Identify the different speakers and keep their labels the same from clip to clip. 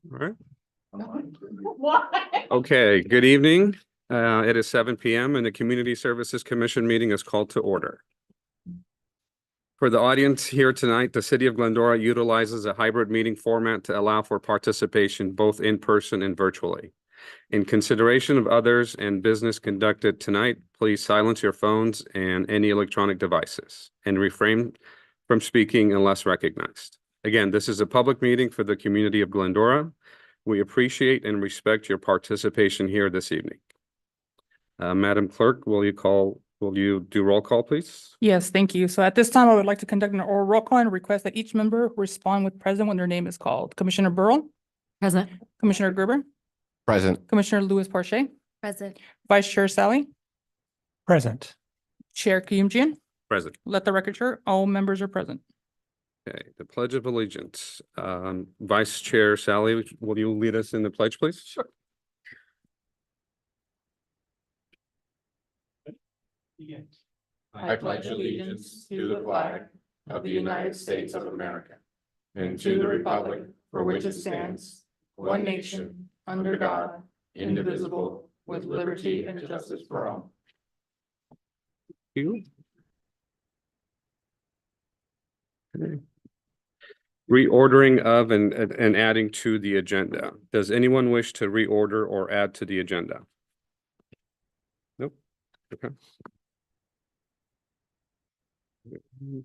Speaker 1: right.
Speaker 2: Why?
Speaker 1: Okay, good evening. It is 7 p.m. and the Community Services Commission meeting is called to order. For the audience here tonight, the City of Glendora utilizes a hybrid meeting format to allow for participation both in person and virtually. In consideration of others and business conducted tonight, please silence your phones and any electronic devices and refrain from speaking unless recognized. Again, this is a public meeting for the community of Glendora. We appreciate and respect your participation here this evening. Madam Clerk, will you do roll call, please?
Speaker 2: Yes, thank you. So at this time, I would like to conduct an oral roll call and request that each member respond with present when their name is called. Commissioner Burrow,
Speaker 3: Present.
Speaker 2: Commissioner Gerber,
Speaker 4: Present.
Speaker 2: Commissioner Lewis Porche,
Speaker 3: Present.
Speaker 2: Vice Chair Sally,
Speaker 5: Present.
Speaker 2: Chair Kiyumjian.
Speaker 1: Present.
Speaker 2: Let the record show all members are present.
Speaker 1: Okay, the Pledge of Allegiance. Vice Chair Sally, will you lead us in the pledge, please? Sure.
Speaker 6: I pledge allegiance to the flag of the United States of America and to the republic for which it stands, one nation, under God, indivisible, with liberty and justice for all.
Speaker 1: You. Okay. Reordering of and adding to the agenda. Does anyone wish to reorder or add to the agenda? Nope. Okay.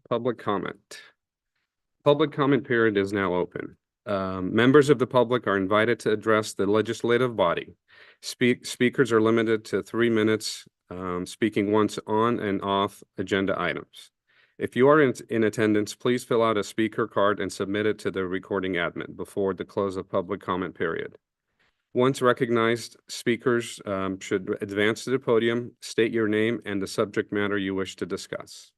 Speaker 1: Public comment. Public comment period is now open. Members of the public are invited to address the legislative body. Speakers are limited to 3 minutes, speaking once on and off agenda items. If you are in attendance, please fill out a speaker card and submit it to the recording admin before the close of public comment period. Once recognized, speakers should advance to the podium, state your name and the subject matter you wish to discuss.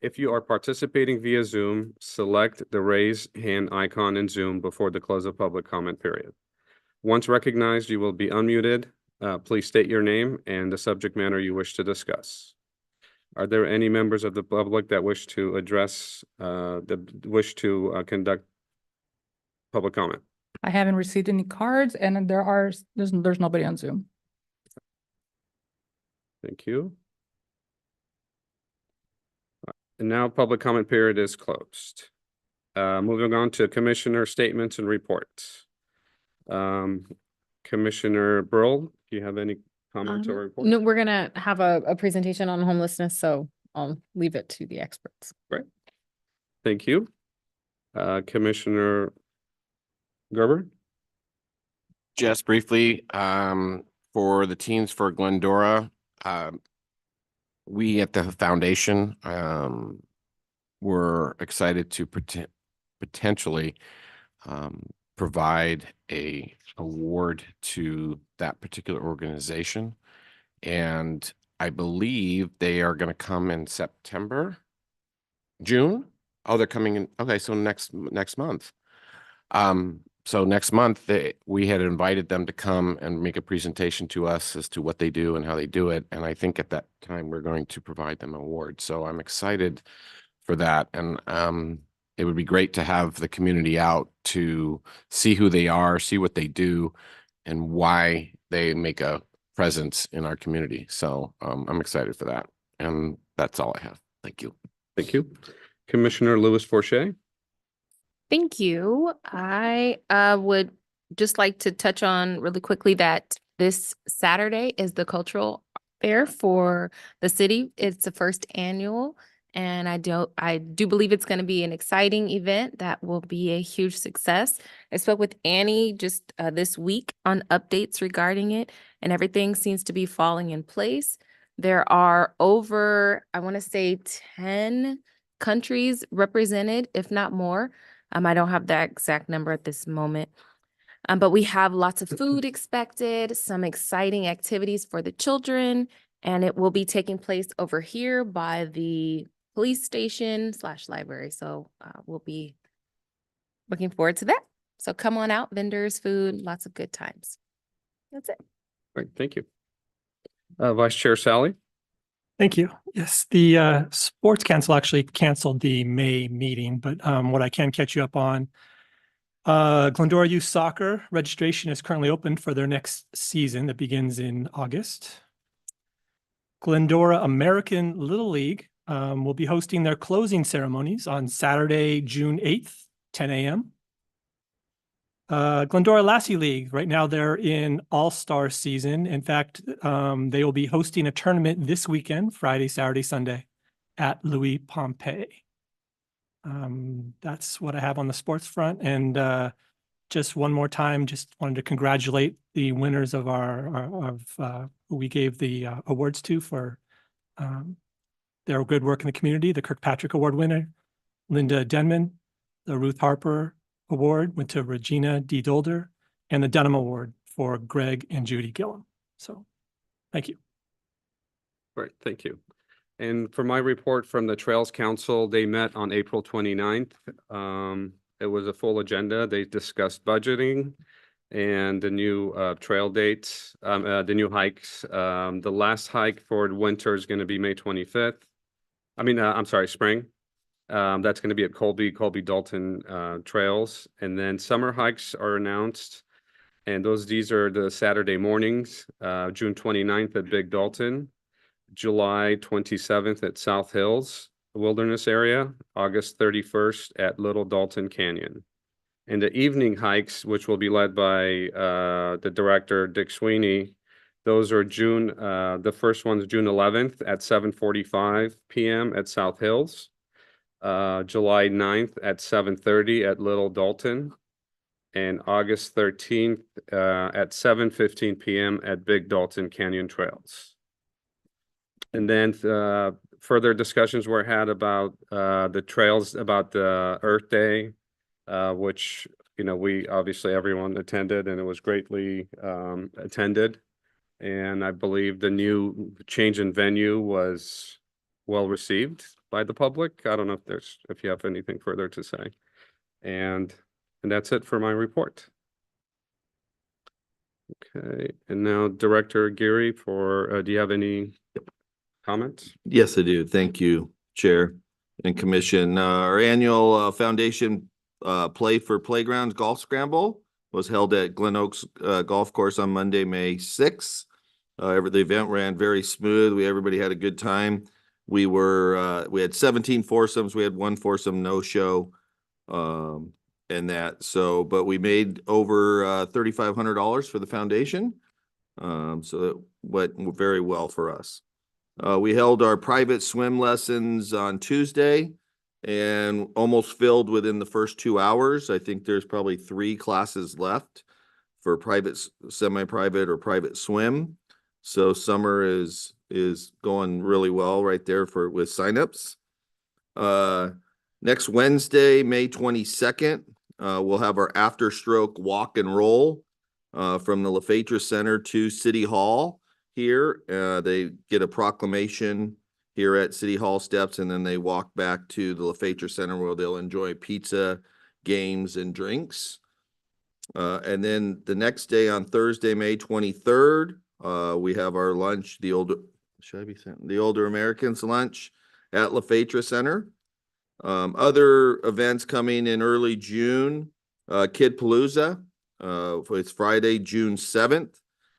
Speaker 1: If you are participating via Zoom, select the raise hand icon in Zoom before the close of public comment period. Once recognized, you will be unmuted. Please state your name and the subject matter you wish to discuss. Are there any members of the public that wish to address, conduct public comment?
Speaker 2: I haven't received any cards and there's nobody on Zoom.
Speaker 1: Thank you. And now public comment period is closed. Moving on to commissioner statements and reports. Commissioner Burl, do you have any comments or reports?
Speaker 3: No, we're gonna have a presentation on homelessness, so I'll leave it to the experts.
Speaker 1: Great. Thank you. Commissioner Gerber?
Speaker 4: Just briefly, for the Teens for Glendora, we at the foundation, we're excited to potentially provide a award to that particular organization. And I believe they are going to come in September, June. Oh, they're coming in. Okay. So next month. So next month we had invited them to come and make a presentation to us as to what they do and how they do it. And I think at that time we're going to provide them an award. So I'm excited for that. And, it would be great to have the community out to see who they are, see what they do, and why they make a presence in our community. So I'm excited for that. And that's all I have. Thank you.
Speaker 1: Thank you. Commissioner Lewis Porche?
Speaker 3: Thank you. I would just like to touch on really quickly that this Saturday is the cultural fair for the city. It's the first annual. And I do believe it's going to be an exciting event that will be a huge success. I spoke with Annie just this week on updates regarding it, and everything seems to be falling in place. There are over, I want to say 10 countries represented, if not more. I don't have that exact number at this moment. But we have lots of food expected, some exciting activities for the children, and it will be taking place over here by the police station / library. So we'll be looking forward to that. So come on out, vendors, food, lots of good times. That's it.
Speaker 1: Great, thank you. Vice Chair Sally?
Speaker 5: Thank you. Yes, the Sports Council actually canceled the May meeting, but what I can catch you up on Glendora Youth Soccer registration is currently open for their next season that begins in August. Glendora American Little League will be hosting their closing ceremonies on Saturday, June 8th, 10 a.m. Glendora Lassie League, right now they're in all-star season. In fact, they will be hosting a tournament this weekend, Friday, Saturday, Sunday at Louis Pompey. That's what I have on the sports front. And just one more time, just wanted to congratulate the winners of who we gave the awards to for their good work in the community. The Kirkpatrick Award winner, Linda Denman, the Ruth Harper Award went to Regina D. Dolder, and the Dunham Award for Greg and Judy Gillum. So thank you.
Speaker 1: Great, thank you. And for my report from the Trails Council, they met on April 29th. It was a full agenda. They discussed budgeting and the new trail dates, the new hikes. The last hike for winter is going to be May 25th. I'm sorry, spring. That's going to be at Colby Dalton trails. And then summer hikes are announced. And these are the Saturday mornings, June 29th at Big Dalton, July 27th at South Hills Wilderness Area, August 31st at Little Dalton Canyon. And the evening hikes, which will be led by the director, Dick Sweeney, those are the first one's June 11th at 7:45 p.m. at South Hills, July 9th at 7:30 at Little Dalton, and August 13th at 7:15 p.m. at Big Dalton Canyon Trails. And then further discussions were had about the trails, about the Earth Day, which, we obviously everyone attended, and it was greatly attended. And I believe the new change in venue was well received by the public. I don't know if you have anything further to say. And that's it for my report. Okay, and now Director Geary, do you have any comments?
Speaker 7: Yes, I do. Thank you, Chair and Commission. Our annual Foundation Play for Playgrounds Golf Scramble was held at Glen Oaks Golf Course on Monday, May 6th. The event ran very smooth. Everybody had a good time. We had 17 foursomes. We had one foursome no-show, but we made over $3,500 for the foundation. So that went very well for us. We held our private swim lessons on Tuesday and almost filled within the first 2 hours. I think there's probably 3 classes left for private, semi-private, or private swim. So summer is going really well right there with signups. Next Wednesday, May 22nd, we'll have our after stroke walk and roll from the LaFetra Center to City Hall here. They get a proclamation here at City Hall steps, and then they walk back to the LaFetra Center where they'll enjoy pizza, games, and drinks. And then the next day on Thursday, May 23rd, we have our lunch, the Older Americans lunch at LaFetra Center. Other events coming in early June, Kid Palooza. It's Friday, June 7th.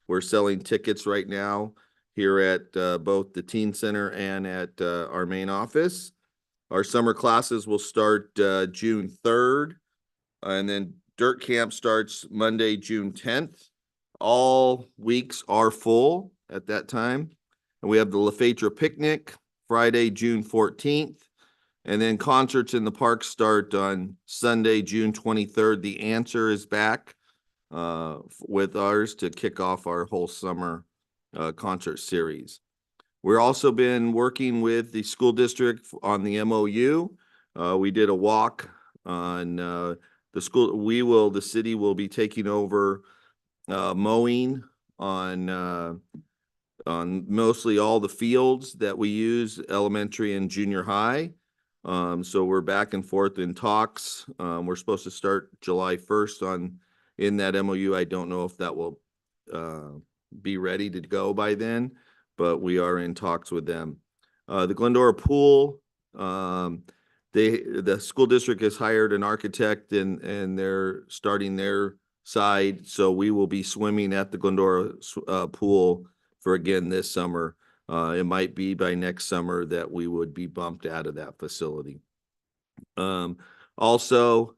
Speaker 7: We're selling tickets right now here at both the Teen Center and at our main office. Our summer classes will start June 3rd, and then Dirt Camp starts Monday, June 10th. All weeks are full at that time. And we have the LaFetra Picnic Friday, June 14th. And then concerts in the park start on Sunday, June 23rd. The Answer is back with ours to kick off our whole summer concert series. We've also been working with the school district on the MOU. We did a walk on the school. The city will be taking over mowing on mostly all the fields that we use, elementary and junior high. So we're back and forth in talks. We're supposed to start July 1st in that MOU. I don't know if that will be ready to go by then, but we are in talks with them. The Glendora Pool, the school district has hired an architect and they're starting their side. So we will be swimming at the Glendora pool for again this summer. It might be by next summer that we would be bumped out of that facility. Also,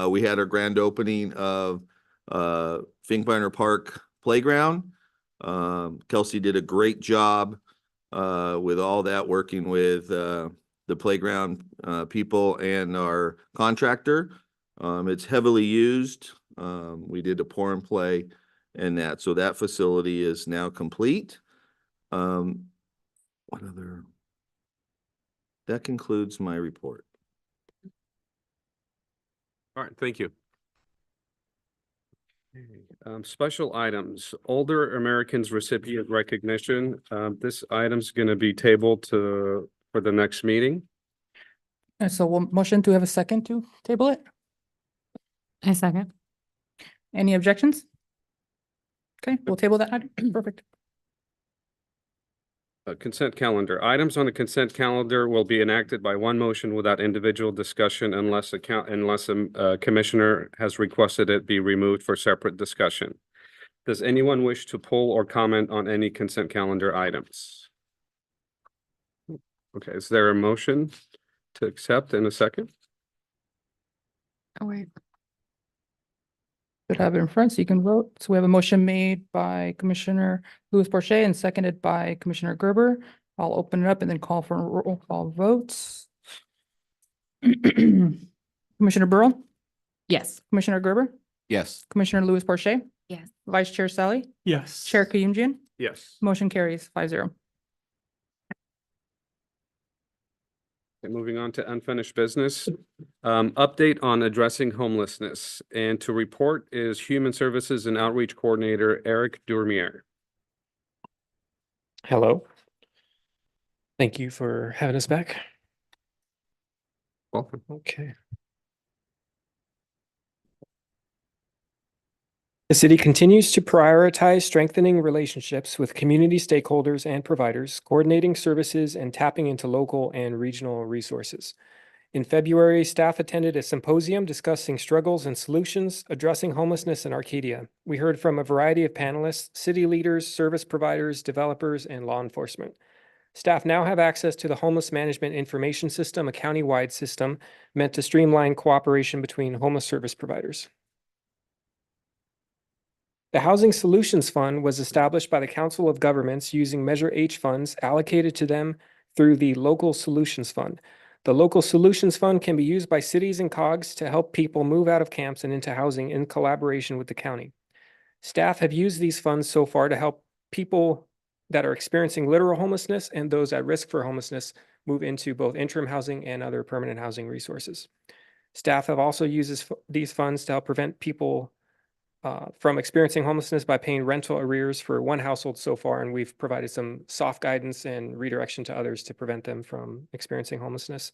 Speaker 7: we had our grand opening of Finkbeiner Park Playground. Kelsey did a great job with all that, working with the playground people and our contractor. It's heavily used. We did a pour and play and that, so that facility is now complete. What other? That concludes my report.
Speaker 1: All right, thank you. Special items, Older Americans Recipient Recognition. This item's gonna be tabled for the next meeting.
Speaker 2: And so we'll motion to have a second to table it.
Speaker 6: I second.
Speaker 2: Any objections? Okay, we'll table that item. Perfect.
Speaker 1: Consent calendar. Items on the consent calendar will be enacted by one motion without individual discussion unless a commissioner has requested it be removed for separate discussion. Does anyone wish to pull or comment on any consent calendar items? Okay, is there a motion to accept in a second?
Speaker 6: Oh, wait.
Speaker 2: Should have it in front so you can vote. So we have a motion made by Commissioner Louis Porcher and seconded by Commissioner Gerber. I'll open it up and then call for roll call votes. Commissioner Burrow,
Speaker 6: Yes.
Speaker 2: Commissioner Gerber,
Speaker 4: Yes.
Speaker 2: Commissioner Louis Porcher,
Speaker 3: Yes.
Speaker 2: Vice Chair Sally,
Speaker 5: Yes.
Speaker 2: Chair Kayumjian,
Speaker 1: Yes.
Speaker 2: motion carries 5-0.
Speaker 1: Okay, moving on to unfinished business. Update on addressing homelessness, and to report is Human Services and Outreach Coordinator Eric Durmier.
Speaker 8: Hello. Thank you for having us back.
Speaker 1: Welcome.
Speaker 8: Okay. The city continues to prioritize strengthening relationships with community stakeholders and providers, coordinating services, and tapping into local and regional resources. In February, staff attended a symposium discussing struggles and solutions addressing homelessness in Arcadia. We heard from a variety of panelists, city leaders, service providers, developers, and law enforcement. Staff now have access to the Homeless Management Information System, a county-wide system meant to streamline cooperation between homeless service providers. The Housing Solutions Fund was established by the Council of Governments using Measure H funds allocated to them through the Local Solutions Fund. The Local Solutions Fund can be used by cities and COGs to help people move out of camps and into housing in collaboration with the county. Staff have used these funds so far to help people that are experiencing literal homelessness and those at risk for homelessness move into both interim housing and other permanent housing resources. Staff have also used these funds to help prevent people from experiencing homelessness by paying rental arrears for one household so far, and we've provided some soft guidance and redirection to others to prevent them from experiencing homelessness.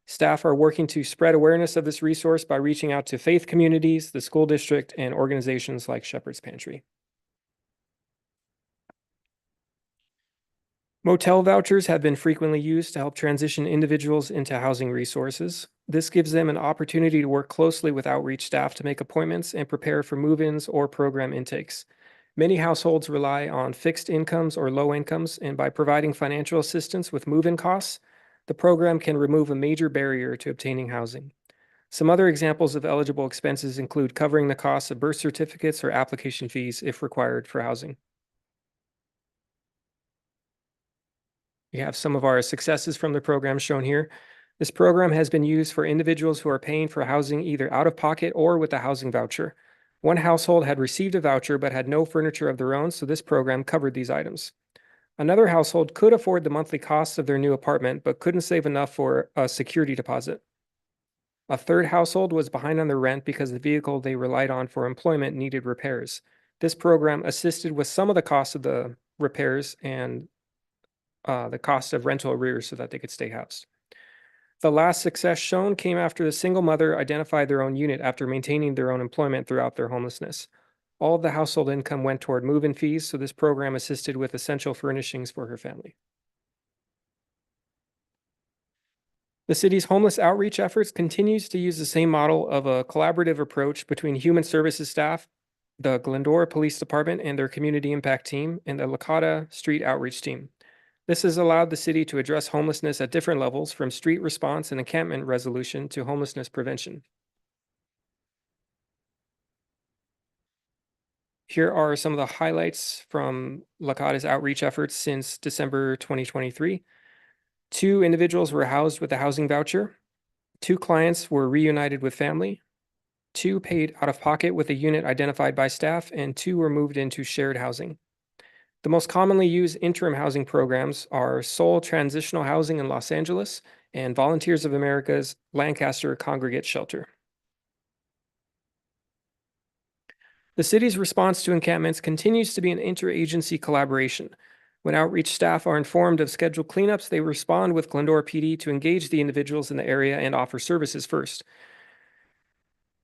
Speaker 8: Staff are working to spread awareness of this resource by reaching out to faith communities, the school district, and organizations like Shepherd's Pantry. Motel vouchers have been frequently used to help transition individuals into housing resources. This gives them an opportunity to work closely with outreach staff to make appointments and prepare for move-ins or program intakes. Many households rely on fixed incomes or low incomes, and by providing financial assistance with move-in costs, the program can remove a major barrier to obtaining housing. Some other examples of eligible expenses include covering the costs of birth certificates or application fees if required for housing. We have some of our successes from the program shown here. This program has been used for individuals who are paying for housing either out of pocket or with a housing voucher. One household had received a voucher but had no furniture of their own, so this program covered these items. Another household could afford the monthly costs of their new apartment but couldn't save enough for a security deposit. A third household was behind on their rent because the vehicle they relied on for employment needed repairs. This program assisted with some of the costs of the repairs and the cost of rental arrears so that they could stay housed. The last success shown came after the single mother identified their own unit after maintaining their own employment throughout their homelessness. All of the household income went toward move-in fees, so this program assisted with essential furnishings for her family. The city's homeless outreach efforts continues to use the same model of a collaborative approach between human services staff, the Glendora Police Department and their community impact team, and the Licata Street Outreach Team. This has allowed the city to address homelessness at different levels, from street response and encampment resolution to homelessness prevention. Here are some of the highlights from Licata's outreach efforts since December 2023. 2 individuals were housed with a housing voucher. 2 clients were reunited with family. 2 paid out of pocket with a unit identified by staff, and 2 were moved into shared housing. The most commonly used interim housing programs are Soul Transitional Housing in Los Angeles and Volunteers of America's Lancaster Congregate Shelter. The city's response to encampments continues to be an interagency collaboration. When outreach staff are informed of scheduled cleanups, they respond with Glendora PD to engage the individuals in the area and offer services first.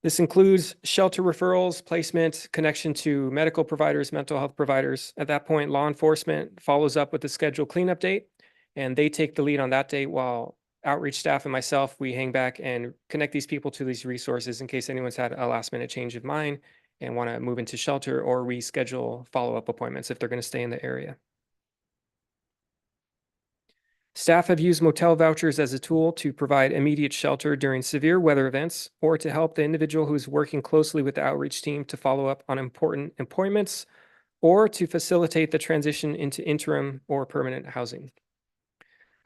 Speaker 8: This includes shelter referrals, placement, connection to medical providers, mental health providers. At that point, law enforcement follows up with the scheduled cleanup date, and they take the lead on that date, while outreach staff and myself, we hang back and connect these people to these resources in case anyone's had a last minute change of mind and want to move into shelter, or we schedule follow-up appointments if they're going to stay in the area. Staff have used motel vouchers as a tool to provide immediate shelter during severe weather events, or to help the individual who is working closely with the outreach team to follow up on important appointments, or to facilitate the transition into interim or permanent housing.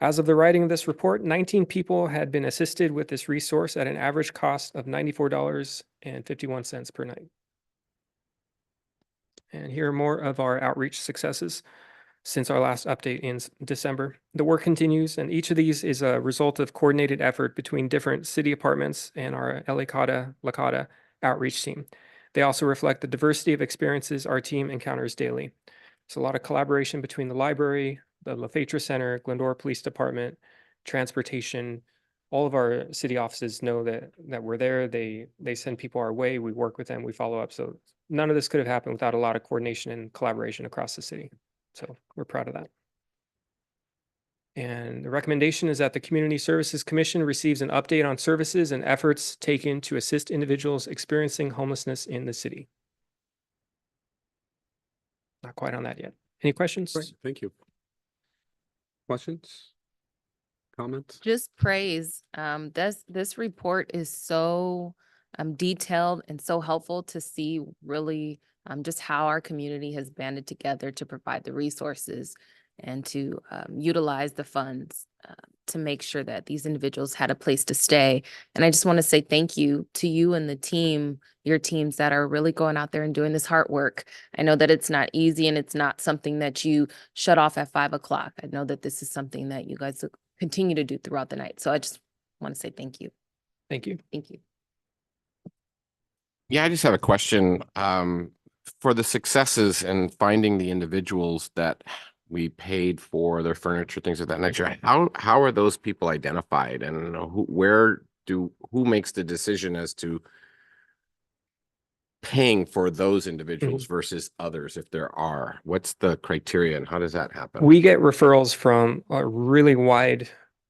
Speaker 8: As of the writing of this report, 19 people had been assisted with this resource at an average cost of $94.51 per night. And here are more of our outreach successes since our last update in December. The work continues, and each of these is a result of coordinated effort between different city departments and our Licata outreach team. They also reflect the diversity of experiences our team encounters daily. There's a lot of collaboration between the library, the LaFetra Center, Glendora Police Department, transportation. All of our city offices know that we're there. They send people our way. We work with them. We follow up. So none of this could have happened without a lot of coordination and collaboration across the city. So we're proud of that. And the recommendation is that the Community Services Commission receives an update on services and efforts taken to assist individuals experiencing homelessness in the city. Not quite on that yet. Any questions?
Speaker 1: Great, thank you. Questions? Comments?
Speaker 3: Just praise. This report is so detailed and so helpful to see really just how our community has banded together to provide the resources and to utilize the funds to make sure that these individuals had a place to stay. And I just want to say thank you to you and the team, your teams that are really going out there and doing this hard work. I know that it's not easy, and it's not something that you shut off at 5 o'clock. I know that this is something that you guys continue to do throughout the night. So I just want to say thank you.
Speaker 8: Thank you.
Speaker 3: Thank you.
Speaker 4: Yeah, I just have a question. For the successes and finding the individuals that we paid for their furniture, things of that nature, how are those people identified, and who makes the decision as to paying for those individuals versus others, if there are? What's the criteria and how does that happen?
Speaker 8: We get referrals from a really wide,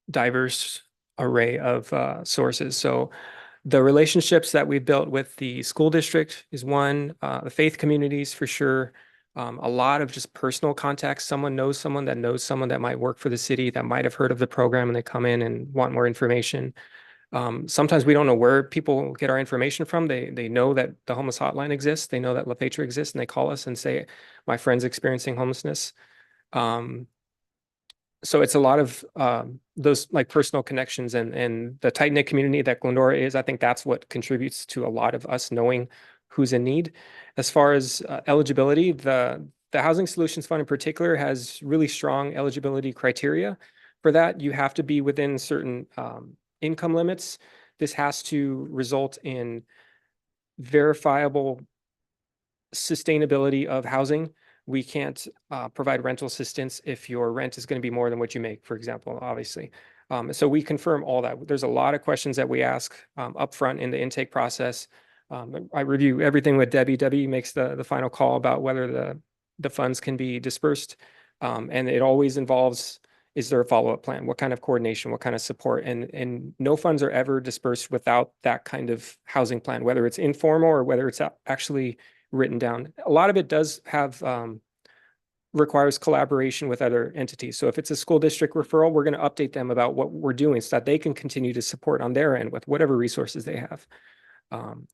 Speaker 8: diverse array of sources. So the relationships that we've built with the school district is one, the faith communities for sure. A lot of just personal contacts. Someone knows someone that might work for the city, that might have heard of the program, and they come in and want more information. Sometimes we don't know where people get our information from. They know that the homeless hotline exists. They know that LaFetra exists, and they call us and say, my friend's experiencing homelessness. So it's a lot of those like personal connections and the tight-knit community that Glendora is. I think that's what contributes to a lot of us knowing who's in need. As far as eligibility, the Housing Solutions Fund in particular has really strong eligibility criteria. For that, you have to be within certain income limits. This has to result in verifiable sustainability of housing. We can't provide rental assistance if your rent is going to be more than what you make, for example, obviously. So we confirm all that. There's a lot of questions that we ask upfront in the intake process. I review everything with Debbie. Debbie makes the final call about whether the funds can be dispersed. And it always involves is there a follow-up plan? What kind of coordination, what kind of support? And no funds are ever dispersed without that kind of housing plan, whether it's informal or whether it's actually written down. A lot of it does have, requires collaboration with other entities. So if it's a school district referral, we're going to update them about what we're doing so that they can continue to support on their end with whatever resources they have.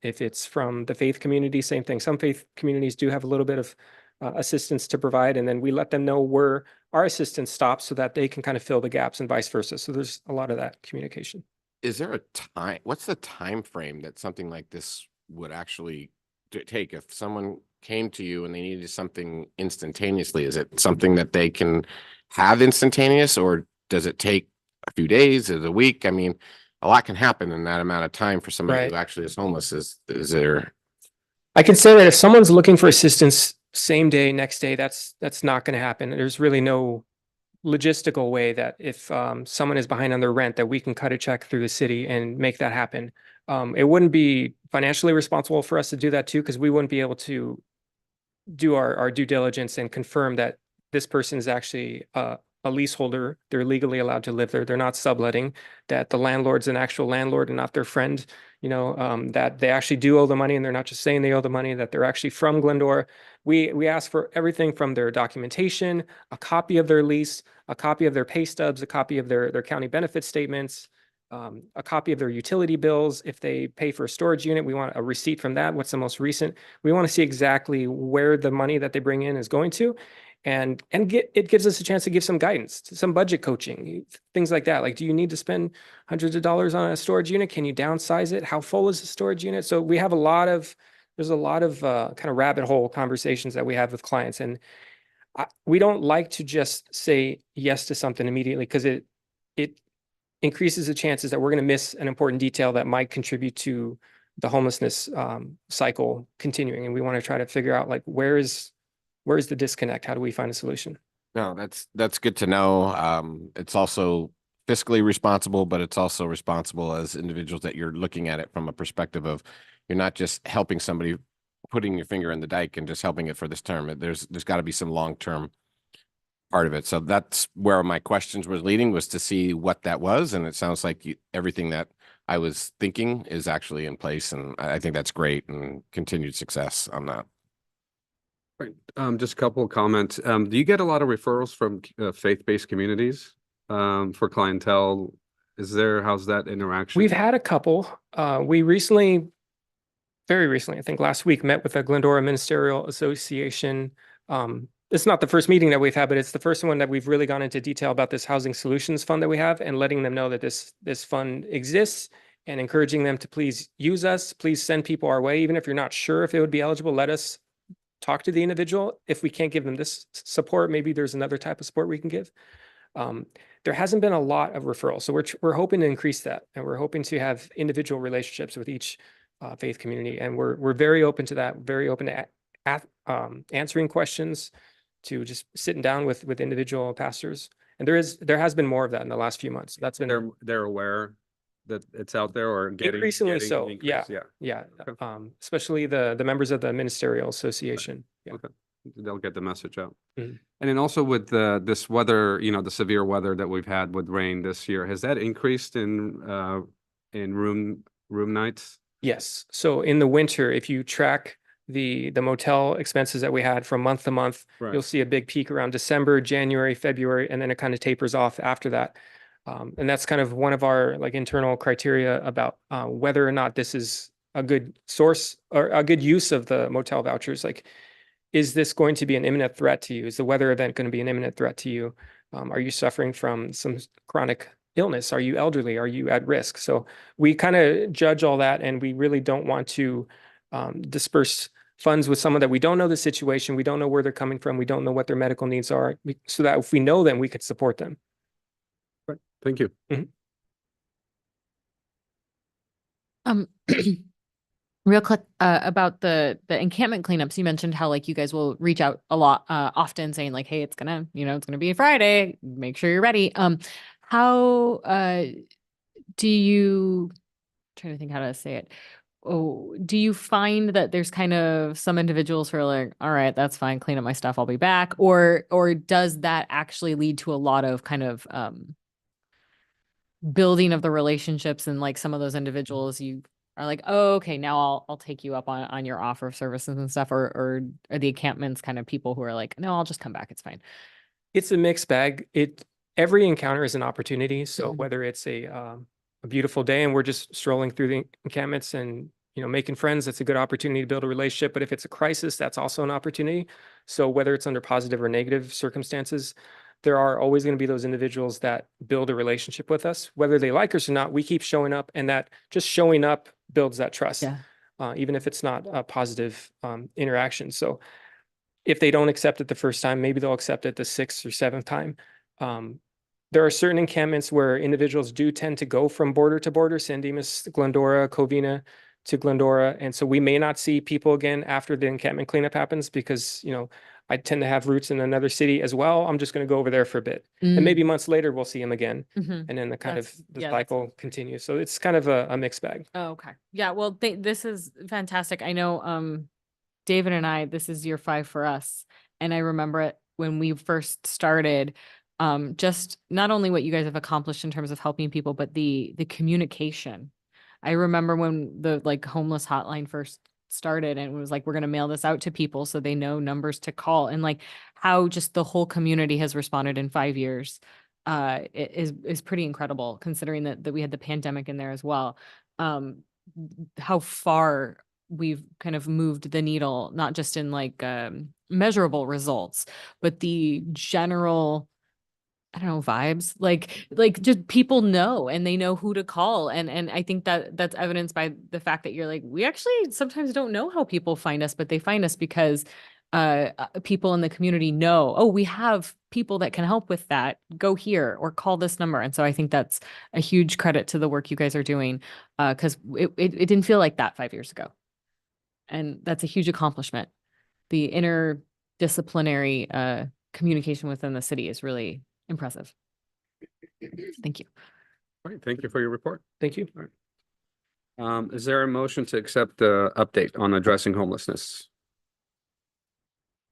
Speaker 8: If it's from the faith community, same thing. Some faith communities do have a little bit of assistance to provide, and then we let them know where our assistance stops so that they can kind of fill the gaps and vice versa. So there's a lot of that communication.
Speaker 4: Is there a time, what's the time frame that something like this would actually take if someone came to you and they needed something instantaneously? Is it something that they can have instantaneous, or does it take a few days, is it a week? I mean, a lot can happen in that amount of time for somebody
Speaker 8: Right.
Speaker 4: who actually is homeless. Is there?
Speaker 8: I can say that if someone's looking for assistance same day, next day, that's not going to happen. There's really no logistical way that if someone is behind on their rent, that we can cut a check through the city and make that happen. It wouldn't be financially responsible for us to do that too, because we wouldn't be able to do our due diligence and confirm that this person is actually a leaseholder. They're legally allowed to live there. They're not subletting, that the landlord's an actual landlord and not their friend, that they actually do owe the money and they're not just saying they owe the money, that they're actually from Glendora. We ask for everything from their documentation, a copy of their lease, a copy of their pay stubs, a copy of their county benefit statements, a copy of their utility bills. If they pay for a storage unit, we want a receipt from that. What's the most recent? We want to see exactly where the money that they bring in is going to. And it gives us a chance to give some guidance, some budget coaching, things like that. Like, do you need to spend hundreds of dollars on a storage unit? Can you downsize it? How full is the storage unit? So we have there's a lot of kind of rabbit hole conversations that we have with clients. And we don't like to just say yes to something immediately, because it increases the chances that we're going to miss an important detail that might contribute to the homelessness cycle continuing. And we want to try to figure out, like, where's the disconnect? How do we find a solution?
Speaker 4: No, that's good to know. It's also fiscally responsible, but it's also responsible as individuals that you're looking at it from a perspective of, you're not just helping somebody, putting your finger in the dike and just helping it for this term. There's got to be some long-term part of it. So that's where my questions was leading, was to see what that was. And it sounds like everything that I was thinking is actually in place. And I think that's great, and continued success on that.
Speaker 1: Right. Just a couple of comments. Do you get a lot of referrals from faith-based communities for clientele? How's that interaction?
Speaker 8: We've had a couple. We very recently, I think last week, met with the Glendora Ministerial Association. It's not the first meeting that we've had, but it's the first one that we've really gone into detail about this Housing Solutions Fund that we have, and letting them know that this fund exists, and encouraging them to please use us. Please send people our way. Even if you're not sure if it would be eligible, let us talk to the individual. If we can't give them this support, maybe there's another type of support we can give. There hasn't been a lot of referrals, so we're hoping to increase that, and we're hoping to have individual relationships with each faith community, and we're very open to that. Very open to answering questions, to just sitting down with individual pastors. And there has been more of that in the last few months. That's been
Speaker 1: They're aware that it's out there, or
Speaker 8: increasingly so. Yeah.
Speaker 1: Yeah.
Speaker 8: Yeah.
Speaker 1: Okay.
Speaker 8: Especially the members of the Ministerial Association. Yeah.
Speaker 1: Okay. They'll get the message out.
Speaker 8: Mhm.
Speaker 1: And then also with this weather, the severe weather that we've had with rain this year, has that increased in room nights?
Speaker 8: Yes. So in the winter, if you track the motel expenses that we had from month to month,
Speaker 1: Right.
Speaker 8: you'll see a big peak around December, January, February, and then it kind of tapers off after that. And that's kind of one of our internal criteria about whether or not this is a good source or a good use of the motel vouchers. Like, is this going to be an imminent threat to you? Is the weather event going to be an imminent threat to you? Are you suffering from some chronic illness? Are you elderly? Are you at risk? So we kind of judge all that, and we really don't want to disperse funds with someone that we don't know the situation, we don't know where they're coming from, we don't know what their medical needs are, so that if we know them, we could support them.
Speaker 1: Right. Thank you.
Speaker 3: Real quick, about the encampment cleanups, you mentioned how you guys will reach out a lot, often saying hey, it's gonna be a Friday, make sure you're ready. How do you, trying to think how to say it.
Speaker 9: do you find that there's kind of some individuals who are like, all right, that's fine, clean up my stuff, I'll be back? Or does that actually lead to a lot of kind of building of the relationships, and like some of those individuals you are like, oh, okay, now I'll take you up on your offer of services and stuff, or are the encampments kind of people who are like, no, I'll just come back, it's fine.
Speaker 8: It's a mixed bag. Every encounter is an opportunity. So
Speaker 9: Mhm.
Speaker 8: whether it's a beautiful day and we're just strolling through the encampments and, making friends, that's a good opportunity to build a relationship. But if it's a crisis, that's also an opportunity. So whether it's under positive or negative circumstances, there are always going to be those individuals that build a relationship with us, whether they like us or not. We keep showing up, and that just showing up builds that trust,
Speaker 9: Yeah.
Speaker 8: even if it's not a positive interaction. So if they don't accept it the first time, maybe they'll accept it the sixth or seventh time. There are certain encampments where individuals do tend to go from border to border, San Dimas, Glendora, Covina to Glendora. And so we may not see people again after the encampment cleanup happens because, I tend to have roots in another city as well. I'm just going to go over there for a bit. And maybe months later, we'll see them again.
Speaker 9: Mhm.
Speaker 8: And then the
Speaker 9: That's-
Speaker 8: the
Speaker 9: yeah, that's-
Speaker 8: cycle continues. So it's kind of a mixed bag.
Speaker 9: Oh, okay. Yeah, well, this is fantastic. I know, David and I, this is year 5 for us. And I remember it when we first started, just not only what you guys have accomplished in terms of helping people, but the communication. I remember when the like homeless hotline first started, and it was like, we're going to mail this out to people so they know numbers to call, and like how just the whole community has responded in 5 years. Is pretty incredible, considering that we had the pandemic in there as well. How far we've kind of moved the needle, not just in like measurable results, but the general, I don't know, vibes, like just people know, and they know who to call. And I think that that's evidenced by the fact that you're like, we actually sometimes don't know how people find us, but they find us because people in the community know, oh, we have people that can help with that, go here or call this number. And so I think that's a huge credit to the work you guys are doing, because it didn't feel like that 5 years ago. And that's a huge accomplishment. The interdisciplinary communication within the city is really impressive. Thank you.
Speaker 1: All right, thank you for your report.
Speaker 8: Thank you.
Speaker 1: Is there a motion to accept the update on addressing homelessness?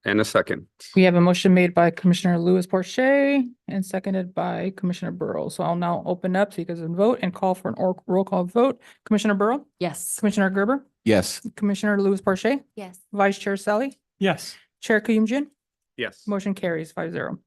Speaker 1: And a second.
Speaker 2: We have a motion made by Commissioner Louis Porcher and seconded by Commissioner Burrow. So I'll now open up so you guys can vote and call for an roll call vote. Commissioner Burrow,
Speaker 9: Yes.
Speaker 2: Commissioner Gerber,
Speaker 4: Yes.
Speaker 2: Commissioner Louis Porcher,
Speaker 3: Yes.
Speaker 2: Vice Chair Sally,
Speaker 5: Yes.
Speaker 2: Chair Kayumjian.
Speaker 1: Yes.
Speaker 2: Motion carries 5-0.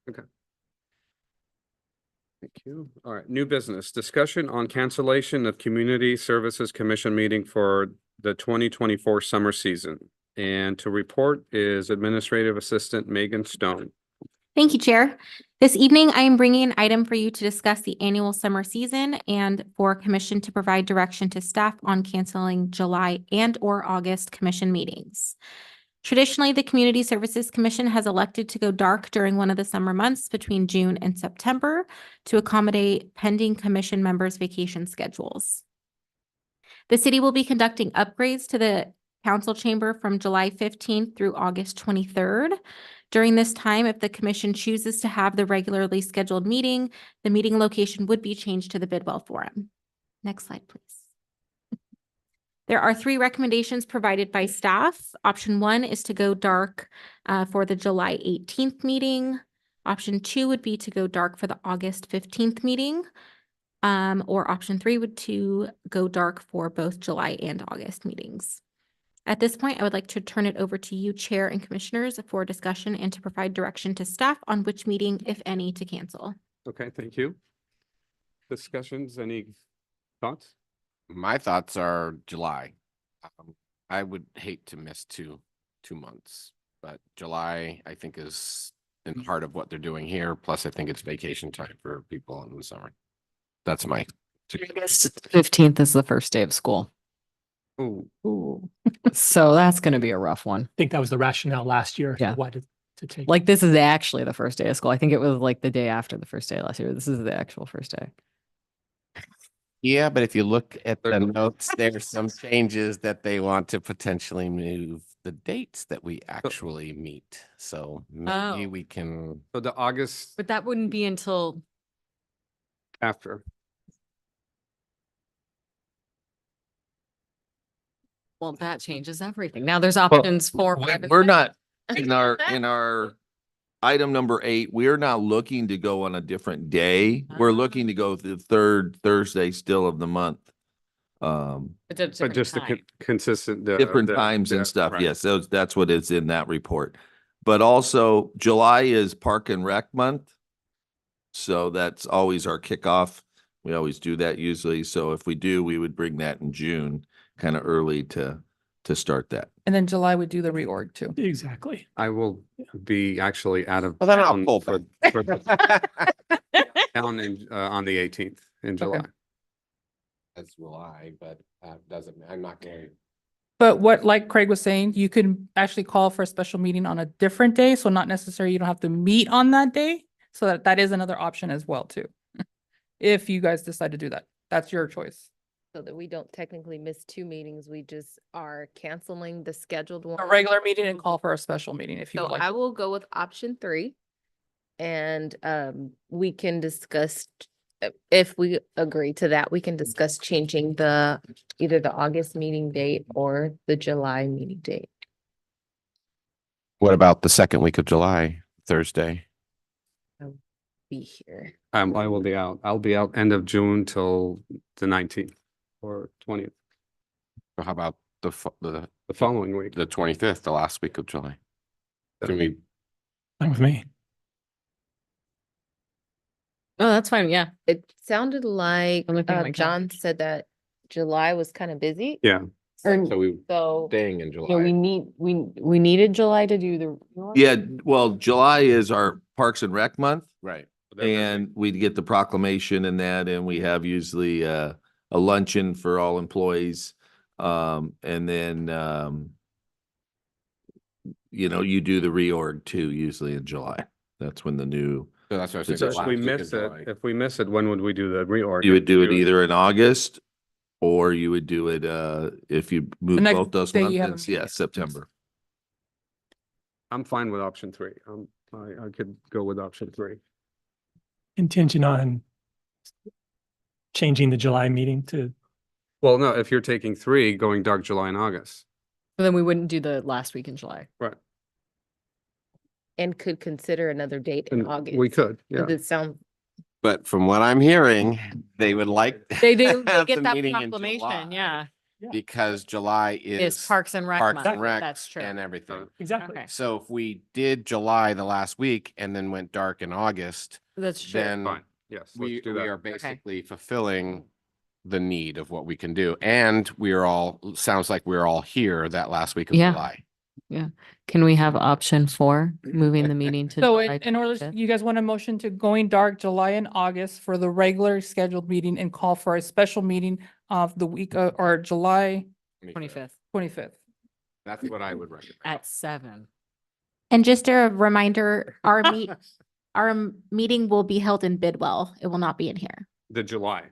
Speaker 1: Thank you. All right, new business, discussion on cancellation of Community Services Commission meeting for the 2024 summer season. And to report is Administrative Assistant Megan Stone.
Speaker 10: Thank you, Chair. This evening, I am bringing an item for you to discuss the annual summer season and for Commission to provide direction to staff on canceling July and/or August Commission meetings. Traditionally, the Community Services Commission has elected to go dark during one of the summer months between June and September to accommodate pending Commission members' vacation schedules. The city will be conducting upgrades to the council chamber from July 15th through August 23rd. During this time, if the commission chooses to have the regularly scheduled meeting, the meeting location would be changed to the Bidwell Forum. Next slide, please. There are 3 recommendations provided by staff. Option 1 is to go dark for the July 18th meeting. Option 2 would be to go dark for the August 15th meeting. Or option 3 would to go dark for both July and August meetings. At this point, I would like to turn it over to you, Chair and Commissioners, for discussion and to provide direction to staff on which meeting, if any, to cancel.
Speaker 1: Okay, thank you. Discussions, any thoughts?
Speaker 4: My thoughts are July. I would hate to miss two months, but July, I think, is in part of what they're doing here. Plus, I think it's vacation time for people in the summer. That's my.
Speaker 9: August 15th is the first day of school.
Speaker 1: Oh,
Speaker 9: So that's going to be a rough one.
Speaker 5: I think that was the rationale last year.
Speaker 9: Yeah.
Speaker 5: Why to take.
Speaker 9: Like, this is actually the first day of school. I think it was like the day after the first day last year. This is the actual first day.
Speaker 4: Yeah, but if you look at the notes, there's some changes that they want to potentially move the dates that we actually meet. So maybe
Speaker 9: Oh.
Speaker 4: we can.
Speaker 1: so the August
Speaker 9: But that wouldn't be until,
Speaker 1: after.
Speaker 9: Well, that changes everything. Now there's options for.
Speaker 7: We're not, in our item number 8, we're not looking to go on a different day. We're looking to go the third Thursday still of the month.
Speaker 1: But just a consistent.
Speaker 7: Different times and stuff.
Speaker 1: right.
Speaker 7: Yes, that's what is in that report. But also July is Park and Rec month. So that's always our kickoff. We always do that usually. So if we do, we would bring that in June, kind of early to start that.
Speaker 2: And then July we do the reorg too.
Speaker 5: Exactly.
Speaker 1: I will be actually out of.
Speaker 4: Well, then I'll
Speaker 1: town
Speaker 4: pull
Speaker 1: for- for Down in, on the 18th in July.
Speaker 4: As will I, but doesn't, I'm not going.
Speaker 2: But what, like Craig was saying, you can actually call for a special meeting on a different day, so not necessarily you don't have to meet on that day. So that is another option as well too. If you guys decide to do that, that's your choice.
Speaker 3: So that we don't technically miss 2 meetings, we just are canceling the scheduled one.
Speaker 2: A regular meeting and call for a special meeting if you
Speaker 3: So
Speaker 2: would like.
Speaker 3: I will go with option 3. And we can discuss, if we agree to that, we can discuss changing either the August meeting date or the July meeting date.
Speaker 4: What about the second week of July, Thursday?
Speaker 3: Be here.
Speaker 1: I will be out. I'll be out end of June till the 19th or 20th,
Speaker 4: Or how about the
Speaker 1: the following week.
Speaker 4: 25th, the last week of July? Can we,
Speaker 5: Fine with me.
Speaker 9: Oh, that's fine. Yeah.
Speaker 3: It sounded like
Speaker 9: I'm looking at my
Speaker 3: John said that July was kind of busy.
Speaker 1: Yeah,
Speaker 4: so we
Speaker 3: So,
Speaker 4: staying in
Speaker 9: No,
Speaker 4: July?
Speaker 9: we needed July to do the.
Speaker 7: Yeah, well, July is our Parks and Rec month.
Speaker 4: Right.
Speaker 7: And we'd get the proclamation and that, and we have usually a luncheon for all employees. And then, you do the reorg too, usually in July. That's when the new,
Speaker 4: So that's what I
Speaker 7: So
Speaker 4: said.
Speaker 1: so
Speaker 4: the
Speaker 1: if
Speaker 4: last
Speaker 1: we
Speaker 4: week
Speaker 1: miss
Speaker 4: of
Speaker 1: it,
Speaker 4: July.
Speaker 1: if we miss it, when would we do the reorg?
Speaker 7: you would do it either in August or you would do it, if you move
Speaker 2: next
Speaker 7: both those
Speaker 2: day you have a
Speaker 7: months, yeah,
Speaker 2: meeting.
Speaker 7: September.
Speaker 1: I'm fine with option 3. I could go with option 3.
Speaker 5: Contingent on changing the July meeting to,
Speaker 1: Well, no, if you're taking 3, going dark July and August.
Speaker 9: Then we wouldn't do the last week in July.
Speaker 1: Right.
Speaker 3: and could consider another date in
Speaker 1: And
Speaker 3: August.
Speaker 1: we could, yeah.
Speaker 3: Does it sound,
Speaker 4: But from what I'm hearing, they would like.
Speaker 9: They
Speaker 4: to have
Speaker 9: get
Speaker 4: the
Speaker 9: that
Speaker 4: meeting in
Speaker 9: proclamation.
Speaker 4: July,
Speaker 9: Yeah.
Speaker 4: Because July
Speaker 9: It's
Speaker 4: is
Speaker 9: Parks and Rec
Speaker 4: Parks
Speaker 9: month.
Speaker 4: and Rec
Speaker 9: That's true.
Speaker 4: and everything.
Speaker 5: exactly.
Speaker 9: Okay.
Speaker 4: So if we did July the last week and then went dark in August,
Speaker 9: That's true.
Speaker 4: then
Speaker 1: Fine, yes,
Speaker 4: we
Speaker 1: let's do
Speaker 4: we
Speaker 1: that.
Speaker 4: are basically fulfilling the need of what we can do. And we are all, sounds like we're all here that last week of
Speaker 9: Yeah.
Speaker 4: July.
Speaker 9: Can we have option 4, moving the meeting to?
Speaker 2: So
Speaker 9: July
Speaker 2: in order,
Speaker 9: 25th?
Speaker 2: you guys want a motion to going dark July and August for the regular scheduled meeting and call for a special meeting of the week or July
Speaker 9: 25th
Speaker 2: 25th.
Speaker 4: That's what I would recommend.
Speaker 9: at 7.
Speaker 10: And just a reminder, our meeting will be held in Bidwell. It will not be in here.
Speaker 1: The July.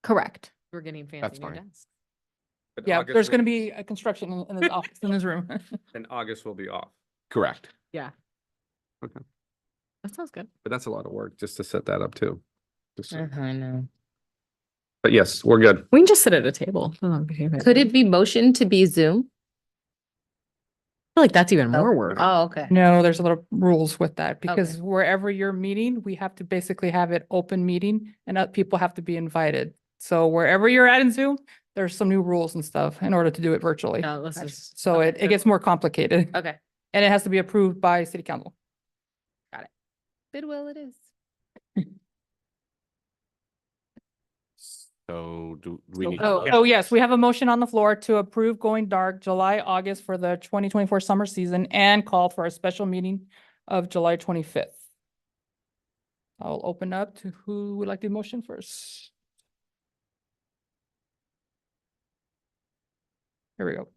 Speaker 10: Correct.
Speaker 9: We're getting
Speaker 4: That's
Speaker 9: fancy new
Speaker 4: fine.
Speaker 9: desks.
Speaker 1: But
Speaker 2: Yeah,
Speaker 1: August
Speaker 2: there's
Speaker 1: will-
Speaker 2: gonna be a construction in this office, in this room.
Speaker 1: And August will be off,
Speaker 4: Correct.
Speaker 9: Yeah.
Speaker 1: Okay.
Speaker 9: That sounds good.
Speaker 1: but that's a lot of work just to set that up too. Just so-
Speaker 3: I know.
Speaker 1: But yes, we're good.
Speaker 9: We can just sit at a table.
Speaker 3: Could it be motion to be Zoom?
Speaker 9: feel like that's even more work.
Speaker 3: Oh, okay.
Speaker 2: No, there's a lot of rules with that because wherever you're meeting, we have to basically have it open meeting and people have to be invited. So wherever you're at in Zoom, there's some new rules and stuff in order to do it virtually.
Speaker 9: No, this is.
Speaker 2: So it gets more complicated
Speaker 3: Okay.
Speaker 2: and it has to be approved by city council.
Speaker 3: Bidwell it is.
Speaker 4: So do we need?
Speaker 2: Oh, yes, we have a motion on the floor to approve going dark July, August for the 2024 summer season and call for a special meeting of July 25th. I'll open up to who would like the motion first. Here we go.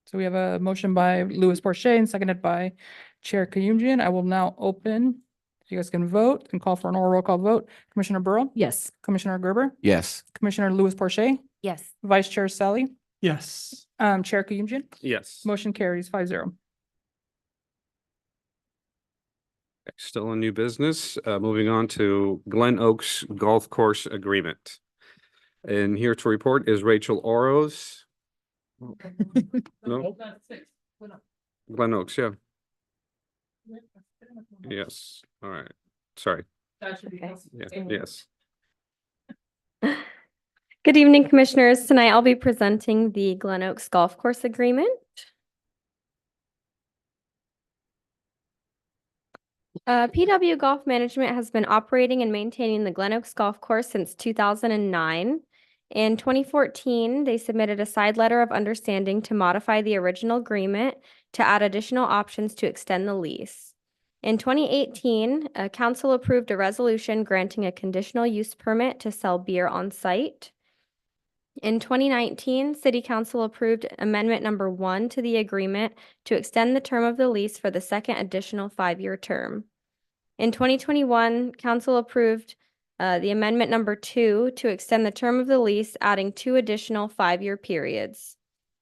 Speaker 2: So we have a motion by Louis Porcher and seconded by Chair Kayumjian. I will now open. You guys can vote and call for an oral roll call vote. Commissioner Burrow,
Speaker 9: Yes.
Speaker 2: Commissioner Gerber,
Speaker 4: Yes.
Speaker 2: Commissioner Louis Porcher,
Speaker 3: Yes.
Speaker 2: Vice Chair Sally,
Speaker 5: Yes.
Speaker 2: Chair Kayumjian.
Speaker 1: Yes.
Speaker 2: Motion carries 5-0.
Speaker 1: Still in new business, moving on to Glen Oaks Golf Course Agreement. And here to report is Rachel Oros. No, Glen Oaks, yeah, yes, all right, sorry,
Speaker 2: That should be.
Speaker 3: Okay.
Speaker 1: yeah, yes.
Speaker 6: Good evening, Commissioners. Tonight I'll be presenting the Glen Oaks Golf Course Agreement. PW Golf Management has been operating and maintaining the Glen Oaks Golf Course since 2009. In 2014, they submitted a side letter of understanding to modify the original agreement to add additional options to extend the lease. In 2018, council approved a resolution granting a conditional use permit to sell beer on site. In 2019, City Council approved Amendment Number 1 to the agreement to extend the term of the lease for the second additional 5-year term. In 2021, Council approved the Amendment Number 2 to extend the term of the lease, adding 2 additional 5-year periods.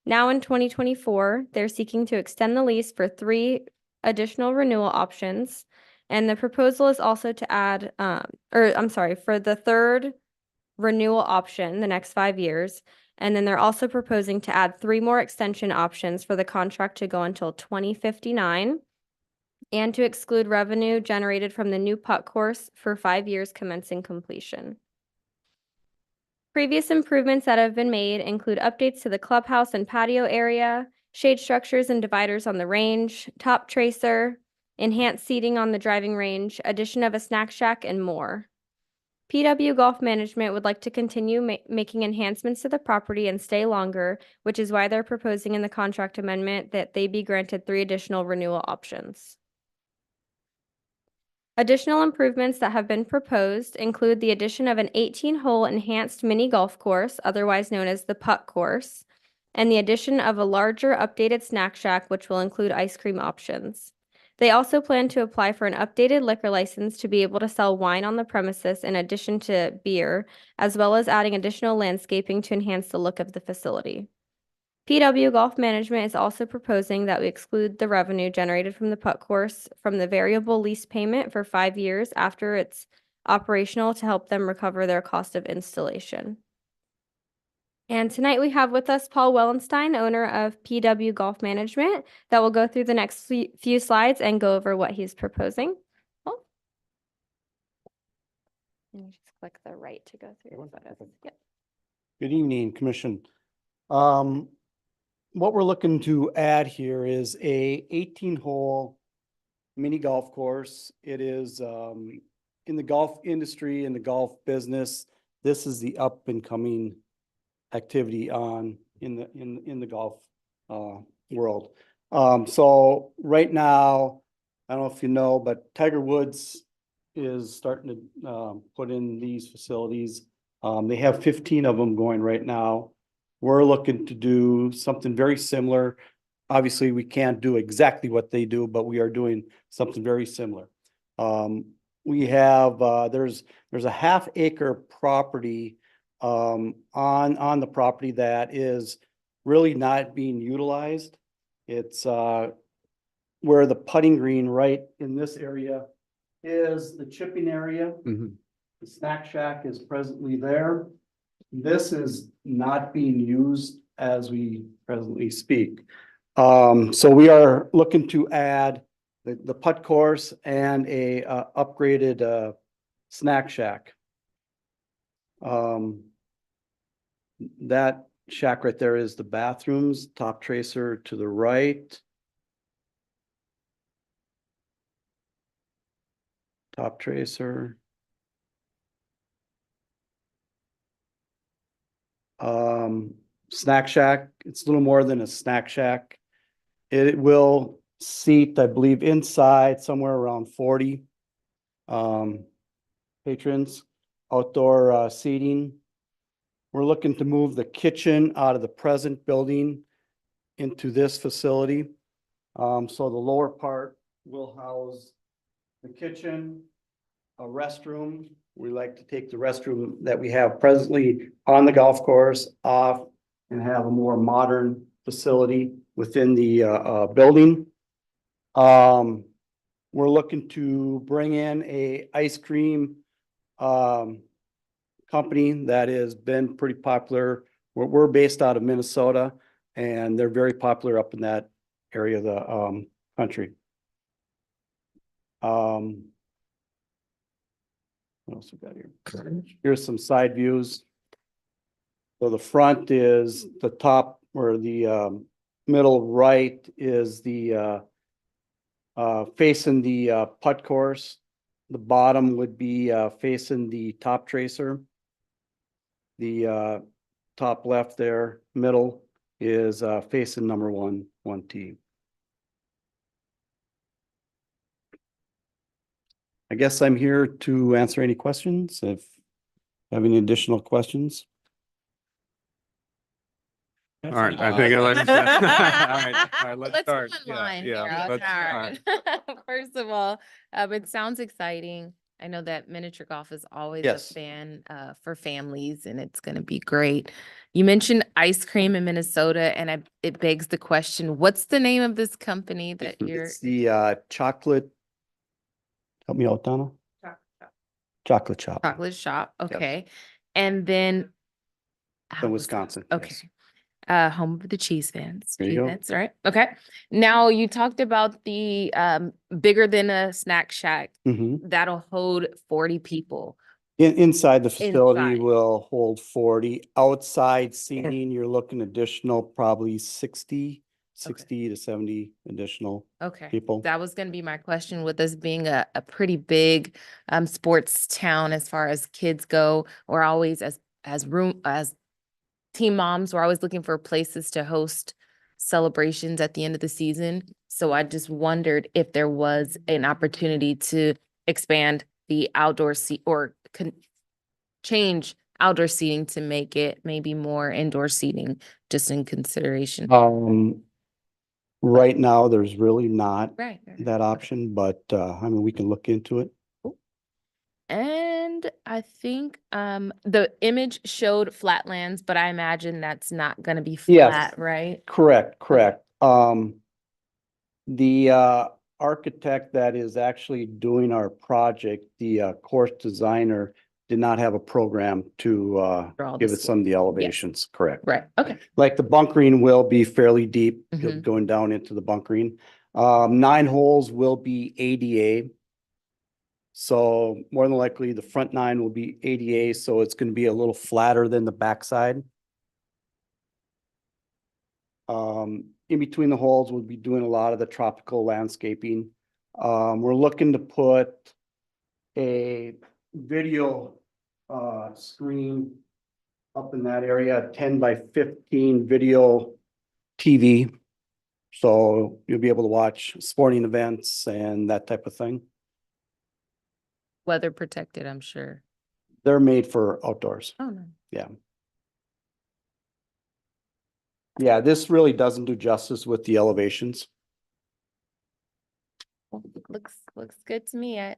Speaker 6: Now in 2024, they're seeking to extend the lease for 3 additional renewal options. And the proposal is also to add, for the third renewal option, the next 5 years. And then they're also proposing to add 3 more extension options for the contract to go until 2059 and to exclude revenue generated from the new putt course for 5 years commencing completion. Previous improvements that have been made include updates to the clubhouse and patio area, shade structures and dividers on the range, top tracer, enhanced seating on the driving range, addition of a snack shack, and more. PW Golf Management would like to continue making enhancements to the property and stay longer, which is why they're proposing in the contract amendment that they be granted 3 additional renewal options. Additional improvements that have been proposed include the addition of an 18-hole enhanced mini golf course, otherwise known as the putt course, and the addition of a larger updated snack shack, which will include ice cream options. They also plan to apply for an updated liquor license to be able to sell wine on the premises in addition to beer, as well as adding additional landscaping to enhance the look of the facility. PW Golf Management is also proposing that we exclude the revenue generated from the putt course from the variable lease payment for 5 years after it's operational to help them recover their cost of installation. And tonight we have with us Paul Wellenstein, owner of PW Golf Management, that will go through the next few slides and go over what he's proposing. Paul? And you just click the right to go through. Yep.
Speaker 11: Good evening, Commission. What we're looking to add here is a 18-hole mini golf course. It is in the golf industry, in the golf business, this is the up and coming activity in the golf world. So right now, I don't know if you know, but Tiger Woods is starting to put in these facilities. They have 15 of them going right now. We're looking to do something very similar. Obviously, we can't do exactly what they do, but we are doing something very similar. We have there's a half-acre property on the property that is really not being utilized. It's where the putting green right in this area is the chipping area. The snack shack is presently there. This is not being used as we presently speak. So we are looking to add the putt course and a upgraded snack shack. That shack right there is the bathrooms, top tracer to the right. Top tracer. Snack shack, it's a little more than a snack shack. It will seat, I believe, inside somewhere around 40 patrons, outdoor seating. We're looking to move the kitchen out of the present building into this facility. So the lower part will house the kitchen, a restroom. We like to take the restroom that we have presently on the golf course off and have a more modern facility within the building. We're looking to bring in a ice cream company that has been pretty popular. We're based out of Minnesota. and they're very popular up in that area of the country. What else we got here? Here's some side views. So the front is the top, or the middle right is the facing the putt course. The bottom would be facing the top tracer. The top left there, middle is facing number one tee. I guess I'm here to answer any questions, if you have any additional questions.
Speaker 1: All right, I think let's, all right, let's start.
Speaker 3: go
Speaker 1: Yeah,
Speaker 3: online
Speaker 1: yeah,
Speaker 3: here.
Speaker 1: let's- all
Speaker 3: Alright. First of all, it sounds exciting. I know that miniature golf is always a
Speaker 11: Yes.
Speaker 3: fan for families, and it's going to be great. You mentioned ice cream in Minnesota, and it begs the question, what's the name of this company that you're?
Speaker 11: It's the chocolate. Help me out, Donna. Chocolate shop.
Speaker 3: Chocolate shop, okay. And then.
Speaker 11: In Wisconsin.
Speaker 3: Okay.
Speaker 11: yes.
Speaker 3: Home of the cheese fans.
Speaker 11: There you
Speaker 3: Cheese
Speaker 11: go.
Speaker 3: fans, right? Okay. Now you talked about the bigger than a snack shack
Speaker 11: Mhm.
Speaker 3: that'll hold 40 people.
Speaker 11: Inside the facility
Speaker 3: Inside.
Speaker 11: will hold 40. Outside seating, you're looking additional, probably 60 to 70 additional
Speaker 3: Okay.
Speaker 11: people.
Speaker 3: That was gonna be my question, with us being a pretty big sports town as far as kids go. We're always as team moms, we're always looking for places to host celebrations at the end of the season. So I just wondered if there was an opportunity to expand the outdoor seat or change outdoor seating to make it maybe more indoor seating, just in consideration.
Speaker 11: Right now, there's really not
Speaker 3: Right.
Speaker 11: that option, but I mean, we can look into it.
Speaker 3: And I think the image showed flatlands, but I imagine that's not gonna be
Speaker 11: Yes.
Speaker 3: flat, right?
Speaker 11: Correct. The architect that is actually doing our project, the course designer, did not have a program to
Speaker 3: Draw
Speaker 11: give
Speaker 3: the
Speaker 11: it some of the elevations, correct?
Speaker 3: Right, okay.
Speaker 11: Like the bunkering will be fairly deep, you'll be
Speaker 3: Mhm.
Speaker 11: going down into the bunkering. 9 holes will be ADA. So more than likely, the front 9 will be ADA, so it's gonna be a little flatter than the backside. In between the holes, we'll be doing a lot of the tropical landscaping. We're looking to put a video screen up in that area, 10 by 15 video TV. So you'll be able to watch sporting events and that type of thing.
Speaker 3: Weather protected, I'm sure.
Speaker 11: They're made for outdoors.
Speaker 3: Oh, no.
Speaker 11: Yeah, this really doesn't do justice with the elevations.
Speaker 3: Looks good to me. I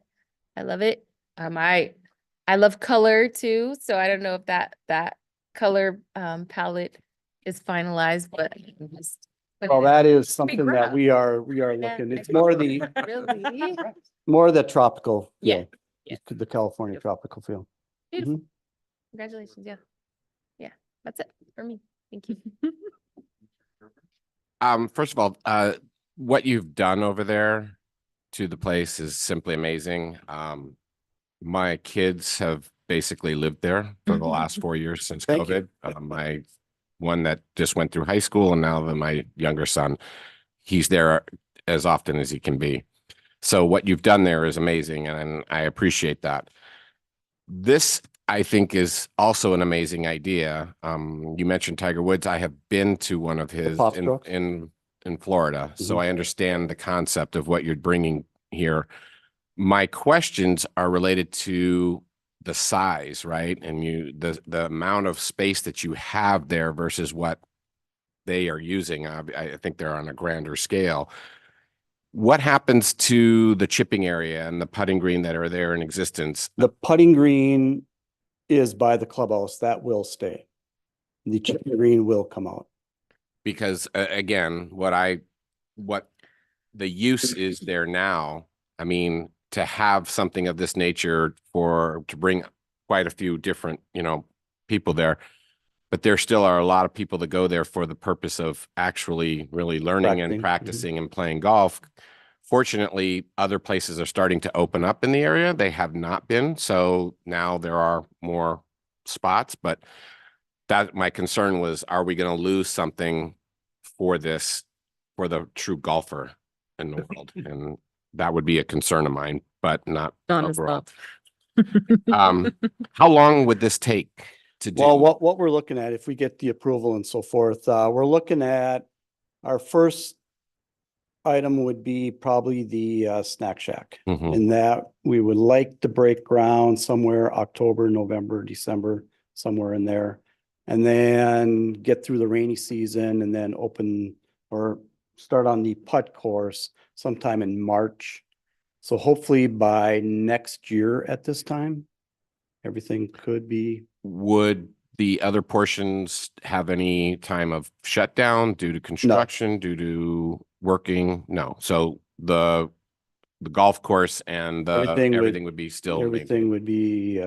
Speaker 3: love it. I love color too, so I don't know if that color palette is finalized, but I'm just.
Speaker 11: Well, that is something that
Speaker 3: rough.
Speaker 11: we are looking, it's more the,
Speaker 3: Really?
Speaker 11: more the tropical
Speaker 3: Yeah,
Speaker 11: feel.
Speaker 3: yeah.
Speaker 11: The California tropical feel.
Speaker 3: Beautiful.
Speaker 11: Mhm.
Speaker 3: Congratulations, yeah. Yeah, that's it for me. Thank you.
Speaker 4: First of all, what you've done over there to the place is simply amazing. My kids have basically lived there for the last 4 years since
Speaker 11: Thank you.
Speaker 4: COVID. My one that just went through high school, and now my younger son, he's there as often as he can be. So what you've done there is amazing, and I appreciate that. This, I think, is also an amazing idea. You mentioned Tiger Woods. I have been to one of his
Speaker 11: Pop Strokes?
Speaker 4: in Florida, so
Speaker 11: Mhm.
Speaker 4: I understand the concept of what you're bringing here. My questions are related to the size, right? And the amount of space that you have there versus what they are using. I think they're on a grander scale. What happens to the chipping area and the putting green that are there in existence?
Speaker 11: The putting green is by the clubhouse, that will stay. The chipping green will come out.
Speaker 4: Because again, what the use is there now, I mean, to have something of this nature to bring quite a few different, people there, but there still are a lot of people that go there for the purpose of actually really learning
Speaker 11: Practicing,
Speaker 4: and
Speaker 11: mhm.
Speaker 4: practicing and playing golf. Fortunately, other places are starting to open up in the area. They have not been, so now there are more spots, but that my concern was, are we going to lose something for this, for the true golfer in the world? And that would be a concern of mine, but not
Speaker 9: Done as
Speaker 4: overall.
Speaker 9: well.
Speaker 4: How long would this take to do?
Speaker 11: Well, what we're looking at, if we get the approval and so forth, we're looking at our first item would be probably the snack shack.
Speaker 4: Mhm.
Speaker 11: In that we would like to break ground somewhere October, November, December, somewhere in there. And then get through the rainy season and then open or start on the putt course sometime in March. So hopefully by next year at this time, everything could be.
Speaker 4: Would the other portions have any time of shutdown due to construction, due to working? No. So the golf course and everything would be still.
Speaker 11: Everything would be,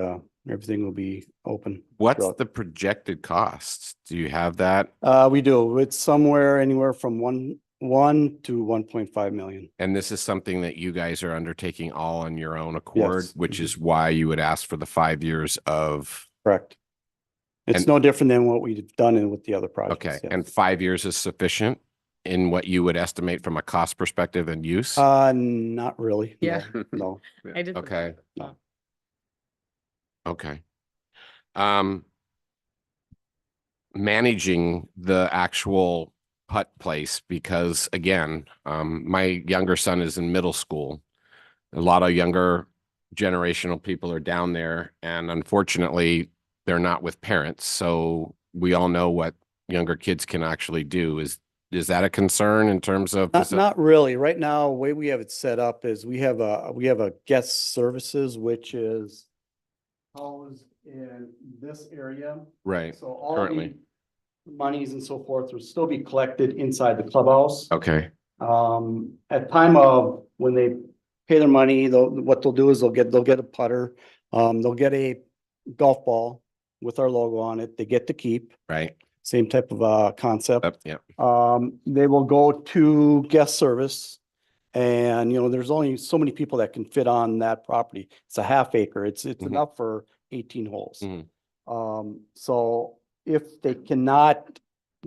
Speaker 11: everything will be open.
Speaker 4: What's
Speaker 11: throughout.
Speaker 4: the projected costs? Do you have that?
Speaker 11: We do. It's somewhere anywhere from one to 1.5 million.
Speaker 4: And this is something that you guys are undertaking all on your own accord,
Speaker 11: Yes.
Speaker 4: which
Speaker 11: Mhm.
Speaker 4: is why you would ask for the 5 years of,
Speaker 11: Correct. It's
Speaker 4: And-
Speaker 11: no different than what we've done with the other projects.
Speaker 4: okay,
Speaker 11: yes.
Speaker 4: and 5 years is sufficient in what you would estimate from a cost perspective and use?
Speaker 11: Not really.
Speaker 9: Yeah.
Speaker 11: No.
Speaker 9: I did. the
Speaker 4: Okay.
Speaker 9: math.
Speaker 4: Okay. Managing the actual putt place, because again, my younger son is in middle school. A lot of younger generational people are down there, and unfortunately, they're not with parents. So we all know what younger kids can actually do. Is that a concern in terms of?
Speaker 11: Not really. Right now, the way we have it set up is we have a guest services, which is housed in this area.
Speaker 4: Right,
Speaker 11: So all
Speaker 4: currently.
Speaker 11: the monies and so forth will still be collected inside the clubhouse.
Speaker 4: Okay,
Speaker 11: At time of when they pay their money, what they'll do is they'll get a putter, they'll get a golf ball with our logo on it. They get to keep,
Speaker 4: right.
Speaker 11: same type of concept.
Speaker 4: Yep.
Speaker 11: They will go to guest service. And, there's only so many people that can fit on that property. It's a half acre. It's
Speaker 4: Mhm.
Speaker 11: enough for 18 holes.
Speaker 4: Mhm.
Speaker 11: So if they cannot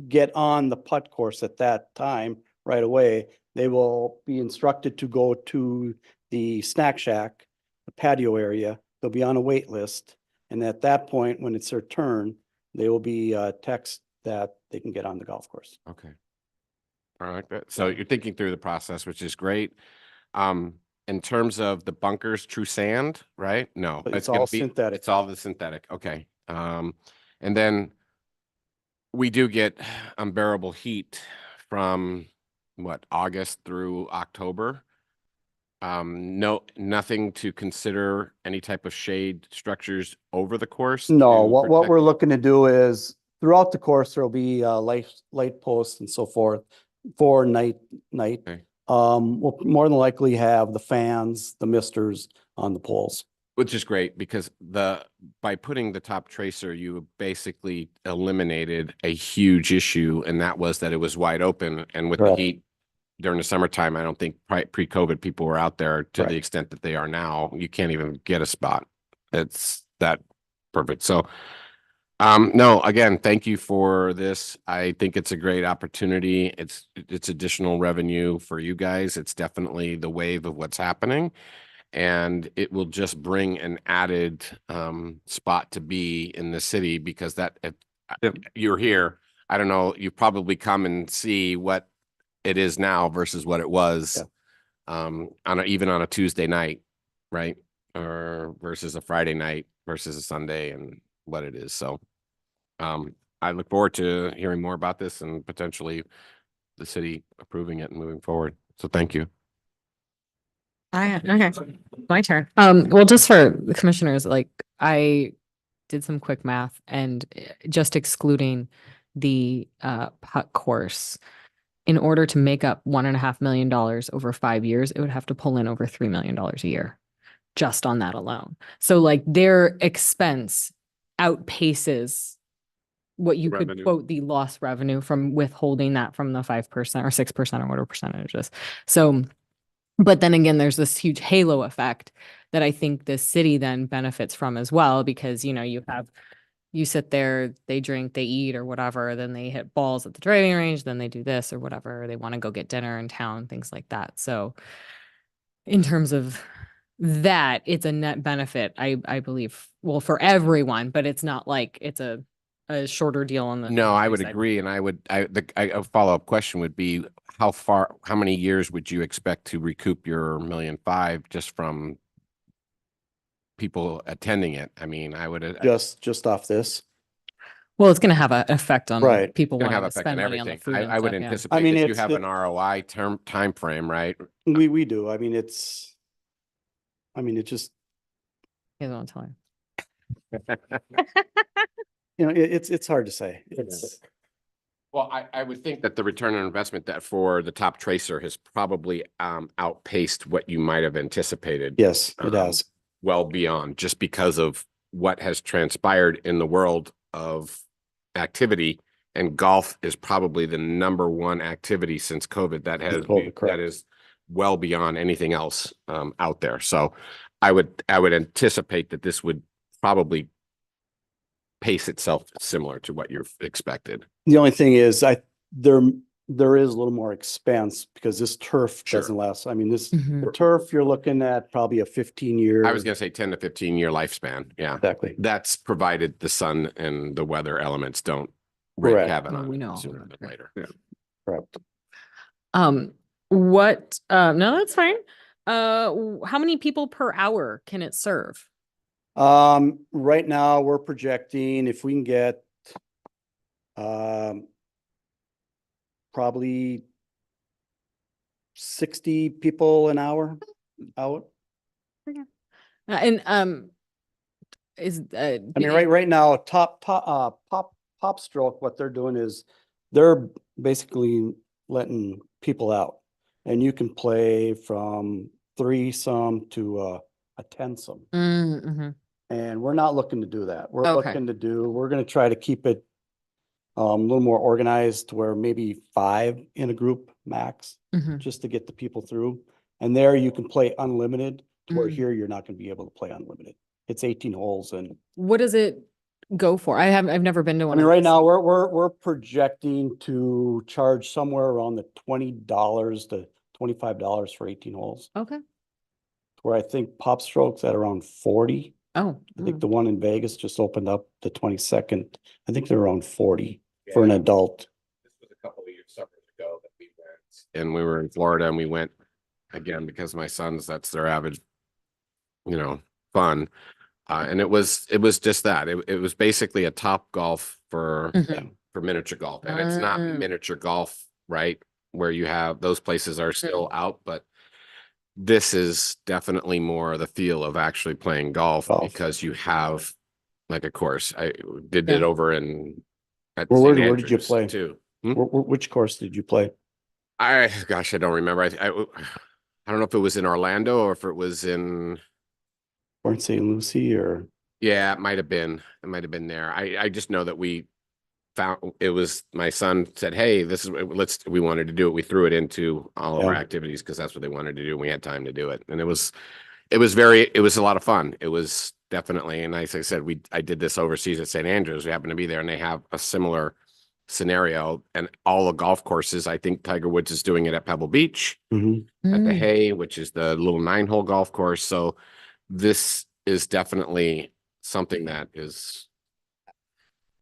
Speaker 11: get on the putt course at that time right away, they will be instructed to go to the snack shack, the patio area. They'll be on a wait list. And at that point, when it's their turn, they will be text that they can get on the golf course.
Speaker 4: Okay. I like that. So you're thinking through the process, which is great. In terms of the bunkers, true sand, right? No.
Speaker 11: But it's
Speaker 4: gonna
Speaker 11: all
Speaker 4: be-
Speaker 11: synthetic.
Speaker 4: It's all the synthetic. Okay. And then we do get unbearable heat from August through October. No, nothing to consider any type of shade structures over the course?
Speaker 11: No,
Speaker 4: to
Speaker 11: what
Speaker 4: protect-
Speaker 11: we're looking to do is throughout the course, there'll be light posts and so forth for night.
Speaker 4: Okay.
Speaker 11: We'll more than likely have the fans, the misters on the poles.
Speaker 4: Which is great because by putting the top tracer, you basically eliminated a huge issue, and that was that it was wide open. And with the
Speaker 11: Correct.
Speaker 4: heat during the summertime, I don't think pre-COVID people were out there to the
Speaker 11: Correct.
Speaker 4: extent that they are now. You can't even get a spot. It's that perfect. So, no, again, thank you for this. I think it's a great opportunity. It's additional revenue for you guys. It's definitely the wave of what's happening. And it will just bring an added spot to be in the city because if you're here, I don't know, you probably come and see what it is now versus what it was even on a Tuesday night, right? Or versus a Friday night versus a Sunday and what it is. So I look forward to hearing more about this and potentially the city approving it and moving forward. So thank you.
Speaker 9: Okay, my turn. Well, just for the commissioners, like I did some quick math and just excluding the putt course, in order to make up $1.5 million over 5 years, it would have to pull in over $3 million a year just on that alone. So like their expense outpaces what you could
Speaker 1: Revenue.
Speaker 9: quote the lost revenue from withholding that from the 5% or 6% or whatever percentage it is. So, but then again, there's this huge halo effect that I think the city then benefits from as well, because, you know, you sit there, they drink, they eat or whatever, then they hit balls at the driving range, then they do this or whatever, they want to go get dinner in town, things like that. So in terms of that, it's a net benefit, I believe, well, for everyone, but it's not like it's a shorter deal on the.
Speaker 4: No, I
Speaker 9: other
Speaker 4: would
Speaker 9: side.
Speaker 4: agree. And a follow-up question would be, how many years would you expect to recoup your 1.5 million just from people attending it? I mean, I would.
Speaker 11: Just off this.
Speaker 9: Well, it's gonna have an effect on
Speaker 11: Right.
Speaker 9: people
Speaker 4: Gonna have
Speaker 9: wanting to
Speaker 4: effect on
Speaker 9: spend money on the
Speaker 4: everything.
Speaker 9: food and
Speaker 4: I would
Speaker 9: stuff, yeah.
Speaker 4: anticipate
Speaker 11: mean,
Speaker 4: that you
Speaker 11: it's
Speaker 4: have
Speaker 11: the-
Speaker 4: an ROI time frame, right?
Speaker 11: We do. I mean, it just,
Speaker 9: You don't tell her.
Speaker 11: it's hard to say. It's,
Speaker 4: Well, I would think that the return on investment that for the top tracer has probably outpaced what you might have anticipated.
Speaker 11: yes, it has.
Speaker 4: Well beyond, just because of what has transpired in the world of activity, and golf is probably the #1 activity since COVID that
Speaker 11: COVID, correct.
Speaker 4: is well beyond anything else out there. So I would anticipate that this would probably pace itself similar to what you've expected.
Speaker 11: The only thing is there is a little more expense because this turf
Speaker 4: Sure.
Speaker 11: doesn't last. I mean, the
Speaker 9: Mhm.
Speaker 11: turf, you're looking at probably a 15-year.
Speaker 4: I was gonna say 10 to 15 year lifespan. Yeah.
Speaker 11: Exactly.
Speaker 4: That's provided the sun and the weather elements don't wreak
Speaker 11: Correct.
Speaker 4: havoc
Speaker 9: Well,
Speaker 4: on
Speaker 9: we
Speaker 4: it
Speaker 9: know.
Speaker 4: sooner than later.
Speaker 11: Correct.
Speaker 9: No, that's fine. How many people per hour can it serve?
Speaker 11: Right now, we're projecting if we can get probably 60 people an hour out.
Speaker 9: And,
Speaker 11: I mean, right now, Pop Stroke, what they're doing is they're basically letting people out. And you can play from 3-some to a 10-some.
Speaker 9: mm-hmm.
Speaker 11: And we're not looking to do that. We're
Speaker 9: Okay.
Speaker 11: looking to we're gonna try to keep it a little more organized to where maybe 5 in a group max,
Speaker 9: Mhm.
Speaker 11: just to get the people through. And there you can play unlimited, to where
Speaker 9: Mm.
Speaker 11: here you're not gonna be able to play unlimited. It's 18 holes and,
Speaker 9: What does it go for? I've never been to
Speaker 11: I
Speaker 9: one.
Speaker 11: mean,
Speaker 9: of
Speaker 11: right
Speaker 9: these.
Speaker 11: now, we're projecting to charge somewhere around the $20 to $25 for 18 holes.
Speaker 9: Okay.
Speaker 11: Where I think Pop Stroke's at around 40.
Speaker 9: Oh.
Speaker 11: I think the one in Vegas just opened up the 22nd. I think they're around 40 for an adult.
Speaker 4: This was a couple of summers ago that we went. And we were in Florida and we went again because my sons, that's their avid, fun. And it was just that. It was basically a Top Golf for
Speaker 9: Mhm.
Speaker 4: miniature golf. And it's not
Speaker 9: Mm.
Speaker 4: miniature golf, right? Where you have, those places are still out, but this is definitely more the feel of actually playing golf because you have like a course. I did it
Speaker 9: Yeah.
Speaker 4: over in at
Speaker 11: Well, where
Speaker 4: St.
Speaker 11: did you
Speaker 4: Andrews
Speaker 11: play?
Speaker 4: too.
Speaker 11: Which course did you play?
Speaker 4: Gosh, I don't remember. I don't know if it was in Orlando or if it was in.
Speaker 11: Or in St. Lucie or?
Speaker 4: Yeah, it might have been. It might have been there. I just know that we found it was my son said, "Hey, this is we wanted to do it." We threw it into all of our
Speaker 11: Yeah.
Speaker 4: activities because that's what they wanted to do. And we had time to do it, and it was a lot of fun. It was definitely, and as I said, I did this overseas at St. Andrews. We happened to be there, and they have a similar scenario. And all the golf courses, I think Tiger Woods is doing it at Pebble Beach,
Speaker 11: Mhm.
Speaker 4: at the
Speaker 9: Mm.
Speaker 4: Hay, which is the little 9-hole golf course. So this is definitely something that is.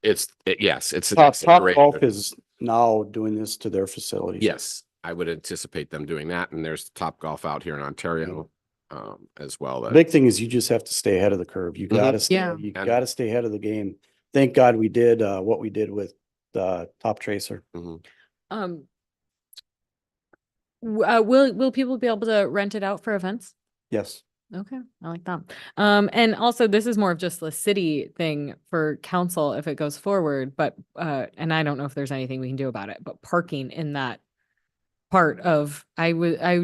Speaker 4: Yes, it's.
Speaker 11: Top
Speaker 4: great.
Speaker 11: Golf is now doing this to their facilities.
Speaker 4: Yes, I would anticipate them doing that. And there's Top Golf out here in Ontario as well.
Speaker 11: The big thing is you just have to stay ahead of the curve. You
Speaker 4: Mhm.
Speaker 11: gotta stay,
Speaker 9: Yeah.
Speaker 11: you
Speaker 4: And-
Speaker 11: gotta stay ahead of the game. Thank God we did what we did with the Top Tracer.
Speaker 4: Mhm.
Speaker 9: Will people be able to rent it out for events?
Speaker 11: Yes.
Speaker 9: Okay, I like that. And also this is more of just the city thing for council if it goes forward, but, and I don't know if there's anything we can do about it, but parking in that part of, I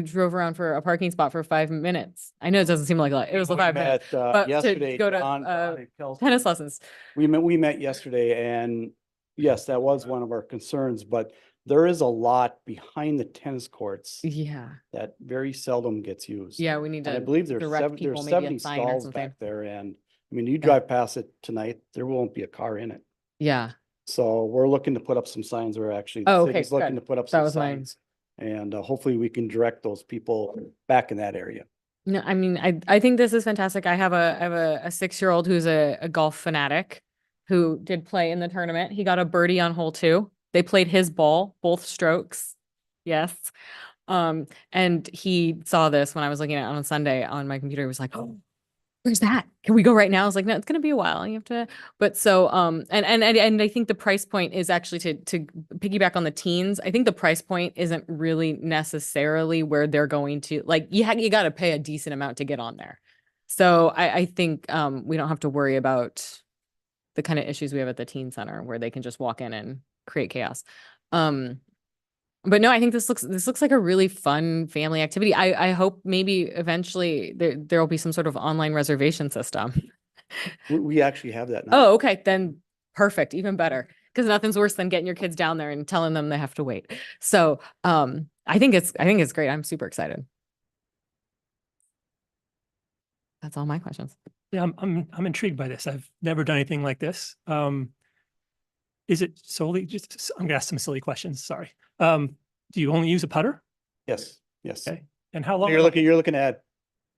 Speaker 9: drove around for a parking spot for 5 minutes. I know it doesn't seem like a lot. It was
Speaker 11: We
Speaker 9: 5 minutes.
Speaker 11: met,
Speaker 9: But to
Speaker 11: yesterday.
Speaker 9: go to,
Speaker 11: Don and Kelsey.
Speaker 9: Tennis lessons.
Speaker 11: We met yesterday and yes, that was one of our concerns, but there is a lot behind the tennis courts
Speaker 9: Yeah,
Speaker 11: that very seldom gets used.
Speaker 9: yeah, we need
Speaker 11: And I
Speaker 9: to
Speaker 11: believe there's
Speaker 9: direct
Speaker 11: seven,
Speaker 9: people,
Speaker 11: there's
Speaker 9: maybe a
Speaker 11: 70
Speaker 9: sign or
Speaker 11: stalls
Speaker 9: something.
Speaker 11: back there, and I mean, you drive past it tonight, there won't be a car in it.
Speaker 9: Yeah.
Speaker 11: So we're looking to put up some signs, or actually
Speaker 9: Oh,
Speaker 11: the
Speaker 9: okay,
Speaker 11: city's looking
Speaker 9: good.
Speaker 11: to put up
Speaker 9: That
Speaker 11: some
Speaker 9: was mine.
Speaker 11: signs. And hopefully we can direct those people back in that area.
Speaker 9: No, I mean, I think this is fantastic. I have a 6-year-old who's a golf fanatic who did play in the tournament. He got a birdie on hole 2. They played his ball, both strokes. Yes. And he saw this when I was looking at it on Sunday on my computer. He was like, "Oh, where's that? Can we go right now?" I was like, "No, it's gonna be a while. You have to." But so, and I think the price point is actually to piggyback on the teens. I think the price point isn't really necessarily where they're going to, like, you got to pay a decent amount to get on there. So I think we don't have to worry about the kind of issues we have at the teen center where they can just walk in and create chaos. But no, I think this looks like a really fun family activity. I hope maybe eventually there will be some sort of online reservation system.
Speaker 11: We actually have that now.
Speaker 9: Oh, okay, then perfect, even better. Because nothing's worse than getting your kids down there and telling them they have to wait. So I think it's great. I'm super excited. That's all my questions.
Speaker 5: Yeah, I'm intrigued by this. I've never done anything like this. Is it solely just, I'm gonna ask some silly questions, sorry. Do you only use a putter?
Speaker 11: Yes, yes.
Speaker 5: Okay. And how long?
Speaker 11: You're looking at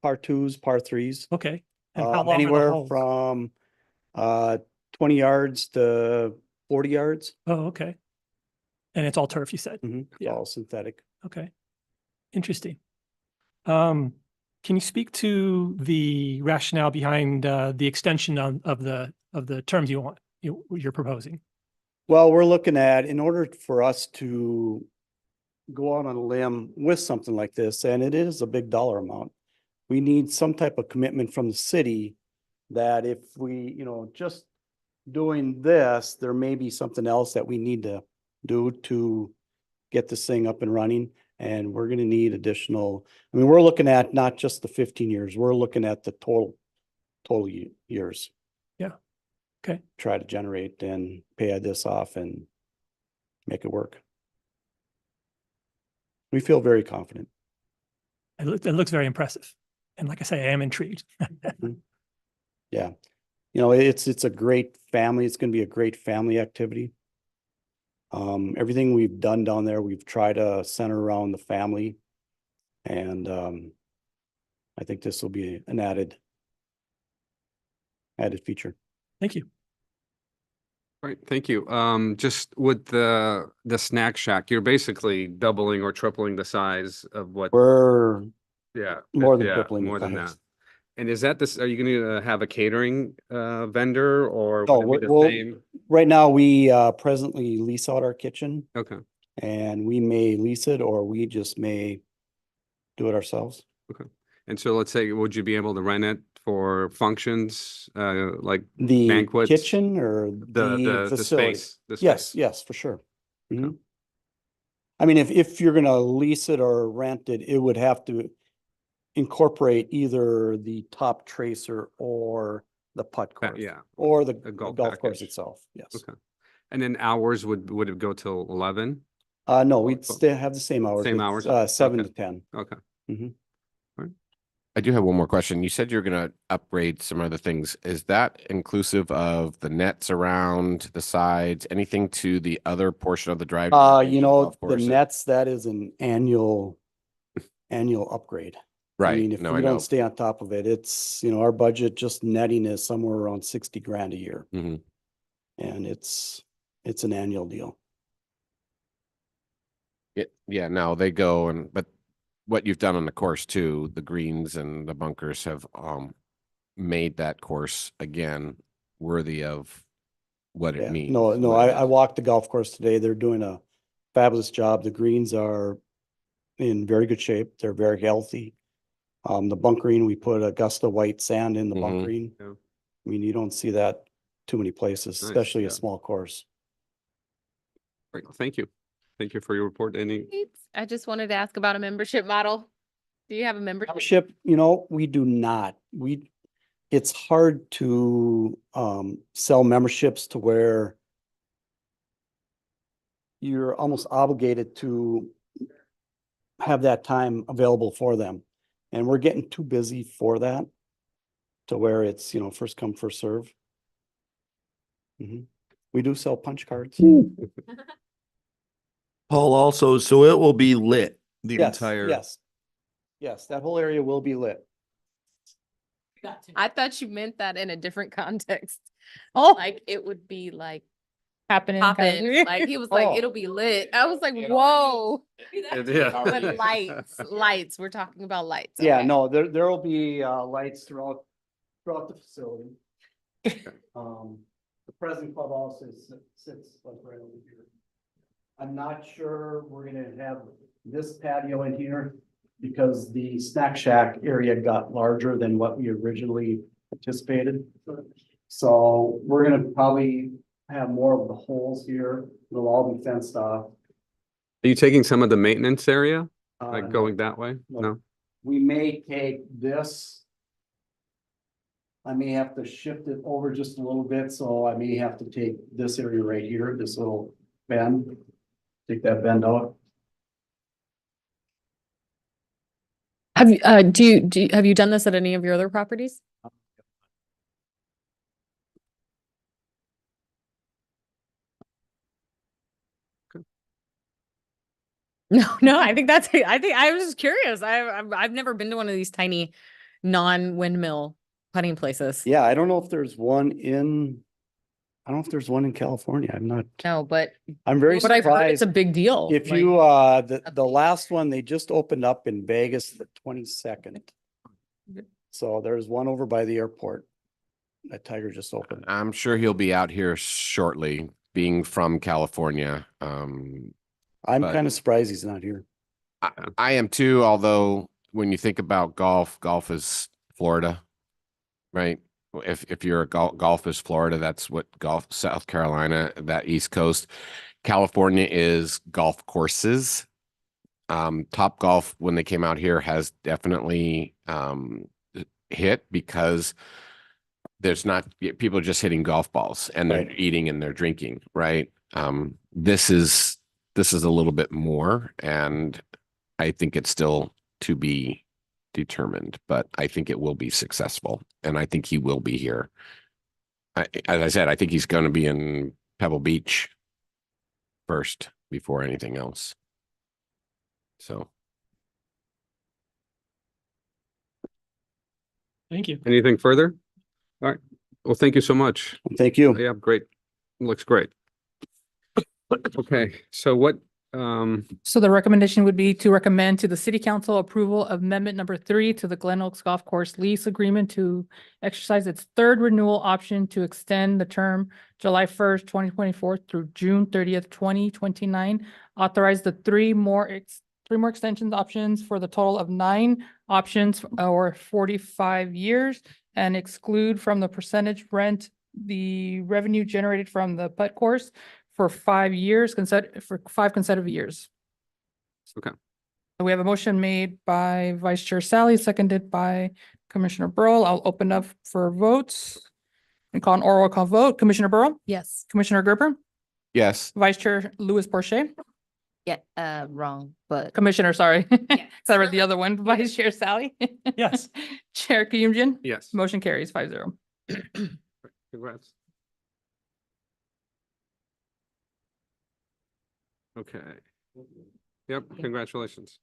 Speaker 11: par 2s, par 3s.
Speaker 5: Okay. And how long are the
Speaker 11: Anywhere
Speaker 5: holes?
Speaker 11: from 20 yards to 40 yards.
Speaker 5: Oh, okay. And it's all turf, you said?
Speaker 11: It's
Speaker 5: Yeah.
Speaker 11: all synthetic.
Speaker 5: Okay. Interesting. Can you speak to the rationale behind the extension of the terms you're proposing?
Speaker 11: Well, we're looking at, in order for us to go out on a limb with something like this, and it is a big dollar amount, we need some type of commitment from the city that if we, just doing this, there may be something else that we need to do to get this thing up and running. And we're gonna need additional, we're looking at not just the 15 years, we're looking at the total years.
Speaker 5: Yeah. Okay.
Speaker 11: Try to generate and pay this off and make it work. We feel very confident.
Speaker 5: It looks very impressive. And like I say, I am intrigued.
Speaker 11: Yeah. It's a great family. It's going to be a great family activity. Everything we've done down there, we've tried to center around the family. And I think this will be an added feature.
Speaker 5: Thank you.
Speaker 1: Right, thank you. Just with the snack shack, you're basically doubling or tripling the size of what,
Speaker 11: We're
Speaker 1: yeah.
Speaker 11: more than
Speaker 1: yeah,
Speaker 11: tripling the
Speaker 1: more than
Speaker 11: size.
Speaker 1: that. And is that are you gonna have a catering vendor or
Speaker 11: No,
Speaker 1: would it be the
Speaker 11: well,
Speaker 1: same?
Speaker 11: right now we presently lease out our kitchen,
Speaker 1: Okay,
Speaker 11: and we may lease it or we just may do it ourselves.
Speaker 1: and so let's say, would you be able to rent it for functions, like
Speaker 11: The
Speaker 1: banquets?
Speaker 11: kitchen or the facility?
Speaker 1: space? The
Speaker 11: Yes,
Speaker 1: space.
Speaker 11: yes, for sure. Mhm. I mean, if you're gonna lease it or rent it, it would have to incorporate either the top tracer or the putt course.
Speaker 1: Yeah,
Speaker 11: Or the
Speaker 1: a golf
Speaker 11: golf course
Speaker 1: package.
Speaker 11: itself, yes.
Speaker 1: okay. And then hours would it go till 11?
Speaker 11: No, we'd still have the same hours.
Speaker 1: Same
Speaker 11: It's,
Speaker 1: hours?
Speaker 11: 7
Speaker 1: Okay.
Speaker 11: to 10.
Speaker 1: Okay.
Speaker 4: I do have one more question. You said you're gonna upgrade some other things. Is that inclusive of the nets around the sides, anything to the other portion of the drive?
Speaker 11: The nets, that is an annual upgrade. I
Speaker 4: Right,
Speaker 11: mean, if
Speaker 4: no,
Speaker 11: we
Speaker 4: I know.
Speaker 11: don't stay on top of it, it's, our budget just netting is somewhere around 60 grand a year.
Speaker 4: Mhm.
Speaker 11: And it's an annual deal.
Speaker 4: Yeah, no, they go but what you've done on the course too, the greens and the bunkers have made that course again worthy of what it
Speaker 11: Yeah,
Speaker 4: means.
Speaker 11: no,
Speaker 4: what it
Speaker 11: I
Speaker 4: is.
Speaker 11: walked the golf course today. They're doing a fabulous job. The greens are in very good shape. They're very healthy. The bunkering, we put Augusta white sand in the
Speaker 4: Mhm.
Speaker 11: bunkering.
Speaker 1: Yeah.
Speaker 11: I mean, you don't see that too many places,
Speaker 1: Nice,
Speaker 11: especially
Speaker 1: yeah.
Speaker 11: a small course.
Speaker 1: Great, thank you. Thank you for your report. Any,
Speaker 3: I just wanted to ask about a membership model. Do you have a membership?
Speaker 11: Membership, we do not. It's hard to sell memberships to where you're almost obligated to have that time available for them. And we're getting too busy for that to where it's, you know, first come, first serve. We do sell punch cards.
Speaker 7: Paul, also, so it will be lit the
Speaker 11: Yes,
Speaker 7: entire.
Speaker 11: yes. Yes, that whole area will be lit.
Speaker 3: I thought you meant that in a different context.
Speaker 2: Oh,
Speaker 3: Like it would be like
Speaker 2: happening. kind of
Speaker 3: popping,
Speaker 2: thing.
Speaker 3: like he was like,
Speaker 11: Oh.
Speaker 3: it'll be lit. I was like, whoa.
Speaker 1: Yeah.
Speaker 3: But lights, we're talking about lights.
Speaker 11: Yeah,
Speaker 3: okay.
Speaker 11: no, there will be lights throughout the facility. The present clubhouse sits like right over here. I'm not sure we're gonna have this patio in here because the snack shack area got larger than what we originally anticipated. So we're gonna probably have more of the holes here. It'll all be fenced off.
Speaker 1: Are you taking some of the maintenance area,
Speaker 11: No.
Speaker 1: like going that way?
Speaker 11: No.
Speaker 1: No?
Speaker 11: We may take this. I may have to shift it over just a little bit, so I may have to take this area right here, this little bend. Take that bend out.
Speaker 9: Have you, have you done this at any of your other properties? No, I think I was just curious. I've never been to one of these tiny non-windmill putting places.
Speaker 11: Yeah, I don't know if there's one in, I don't know if there's one in California. I'm not,
Speaker 3: No, but
Speaker 11: I'm very
Speaker 9: But I've heard it's
Speaker 11: surprised.
Speaker 9: a big deal.
Speaker 11: If
Speaker 9: like-
Speaker 11: you, the
Speaker 3: update.
Speaker 11: last one, they just opened up in Vegas, the 22nd. So there's one over by the airport. That Tiger just opened.
Speaker 4: I'm sure he'll be out here shortly, being from California.
Speaker 11: I'm
Speaker 4: but-
Speaker 11: kind of surprised he's not here.
Speaker 4: I am too, although when you think about golf is Florida, right? If you're a golf is Florida, that's what golf, South Carolina, that East Coast. California is golf courses. Top Golf, when they came out here, has definitely hit because there's not people just hitting golf balls and they're
Speaker 11: Right.
Speaker 4: eating and they're drinking, right? This is a little bit more, and I think it's still to be determined, but I think it will be successful, and I think he will be here. As I said, I think he's going to be in Pebble Beach first before anything else. So.
Speaker 5: Thank you.
Speaker 1: Anything further? All right. Well, thank you so much.
Speaker 11: Thank you.
Speaker 1: Yeah, great. Looks great. Okay, so what,
Speaker 2: So the recommendation would be to recommend to the city council approval of amendment number 3 to the Glen Oaks Golf Course lease agreement to exercise its third renewal option to extend the term July 1st, 2024 through June 30th, 2029. Authorize the three more extensions options for the total of 9 options or 45 years and exclude from the percentage rent the revenue generated from the putt course for 5 years, for 5 consecutive years.
Speaker 1: Okay.
Speaker 2: So we have a motion made by Vice Chair Sally, seconded by Commissioner Burrow. I'll open up for votes and call an oral call vote. Commissioner Burrow,
Speaker 9: Yes.
Speaker 2: Commissioner Gerber,
Speaker 4: Yes.
Speaker 2: Vice Chair Louis Porcher,
Speaker 3: yeah, wrong, but
Speaker 2: Commissioner, sorry.
Speaker 3: Yeah.
Speaker 2: So I read the other one, Vice Chair Sally.
Speaker 5: Yes.
Speaker 2: Chair Kiyumjin,
Speaker 1: yes,
Speaker 2: motion carries 5-0.
Speaker 1: congrats. Okay. Yep, congratulations.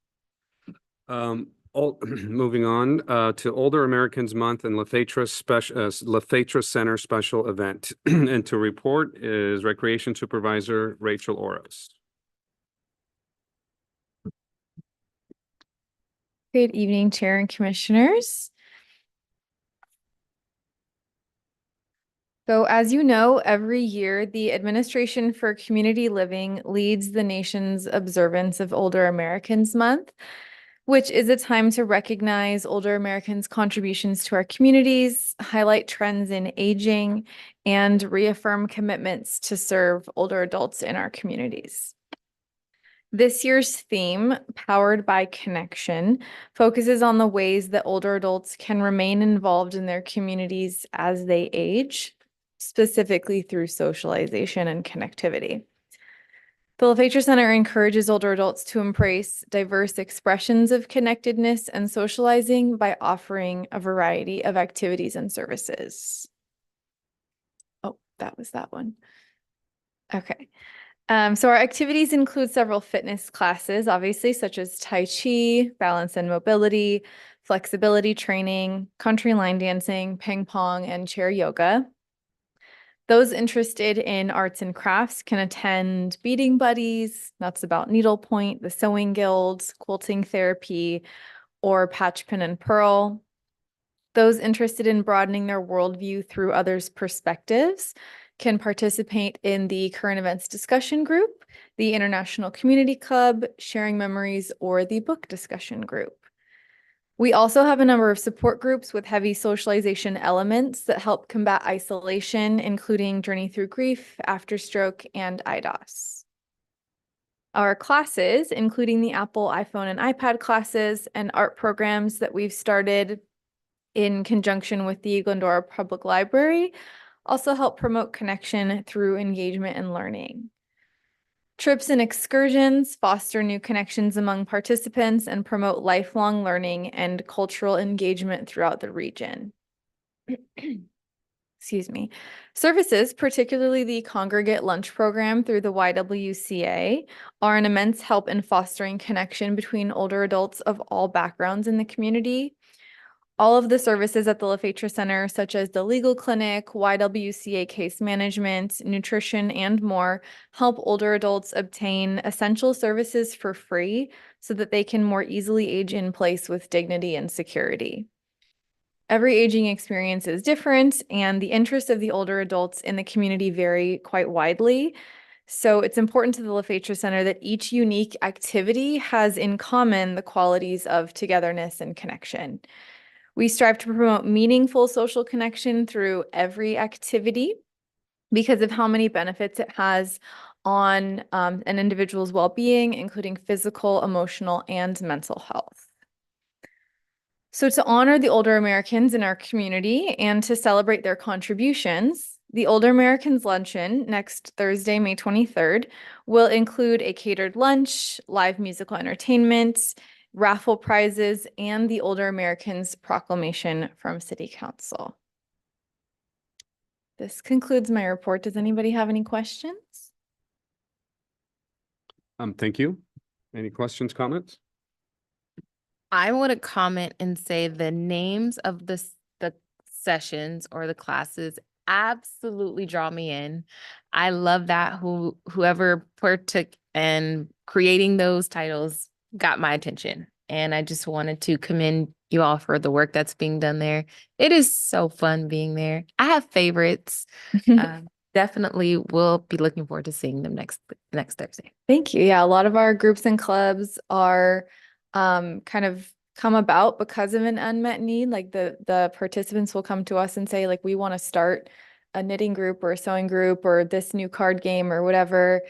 Speaker 1: Moving on, to Older Americans Month and LaFetra Center Special Event. And to report is Recreation Supervisor Rachel Oros.
Speaker 12: Good evening, Chair and Commissioners. So as you know, every year, the Administration for Community Living leads the nation's observance of Older Americans Month, which is a time to recognize older Americans' contributions to our communities, highlight trends in aging, and reaffirm commitments to serve older adults in our communities. This year's theme, Powered by Connection, focuses on the ways that older adults can remain involved in their communities as they age, specifically through socialization and connectivity. The LaFetra Center encourages older adults to embrace diverse expressions of connectedness and socializing by offering a variety of activities and services. Oh, that was that one. Okay. So our activities include several fitness classes, obviously, such as Tai Chi, balance and mobility, flexibility training, country line dancing, ping pong, and chair yoga. Those interested in arts and crafts can attend Beading Buddies, Nuts About Needlepoint, the Sewing Guilds, Quilting Therapy, or Patch Pin and Pearl. Those interested in broadening their worldview through others' perspectives can participate in the Current Events Discussion Group, the International Community Club, Sharing Memories, or the Book Discussion Group. We also have a number of support groups with heavy socialization elements that help combat isolation, including Journey Through Grief, After Stroke, and IDOS. Our classes, including the Apple, iPhone, and iPad classes and art programs that we've started in conjunction with the Glendora Public Library, also help promote connection through engagement and learning. Trips and excursions foster new connections among participants and promote lifelong learning and cultural engagement throughout the region. Excuse me. Services, particularly the congregate lunch program through the YWCA, are an immense help in fostering connection between older adults of all backgrounds in the community. All of the services at the LaFetra Center, such as the legal clinic, YWCA case management, nutrition, and more, help older adults obtain essential services for free so that they can more easily age in place with dignity and security. Every aging experience is different, and the interests of the older adults in the community vary quite widely. So it's important to the LaFetra Center that each unique activity has in common the qualities of togetherness and connection. We strive to promote meaningful social connection through every activity because of how many benefits it has on an individual's well-being, including physical, emotional, and mental health. So to honor the older Americans in our community and to celebrate their contributions, the Older Americans Luncheon next Thursday, May 23rd, will include a catered lunch, live musical entertainment, raffle prizes, and the Older Americans Proclamation from City Council. This concludes my report. Does anybody have any questions?
Speaker 1: Thank you. Any questions, comments?
Speaker 3: I want to comment and say the names of the sessions or the classes absolutely draw me in. I love that whoever partook in creating those titles got my attention. And I just wanted to commend you all for the work that's being done there. It is so fun being there. I have favorites. Definitely will be looking forward to seeing them next Thursday.
Speaker 12: Thank you. Yeah, a lot of our groups and clubs are kind of come about because of an unmet need. Like the participants will come to us and say, like, we want to start a knitting group or a sewing group or this new card game or whatever.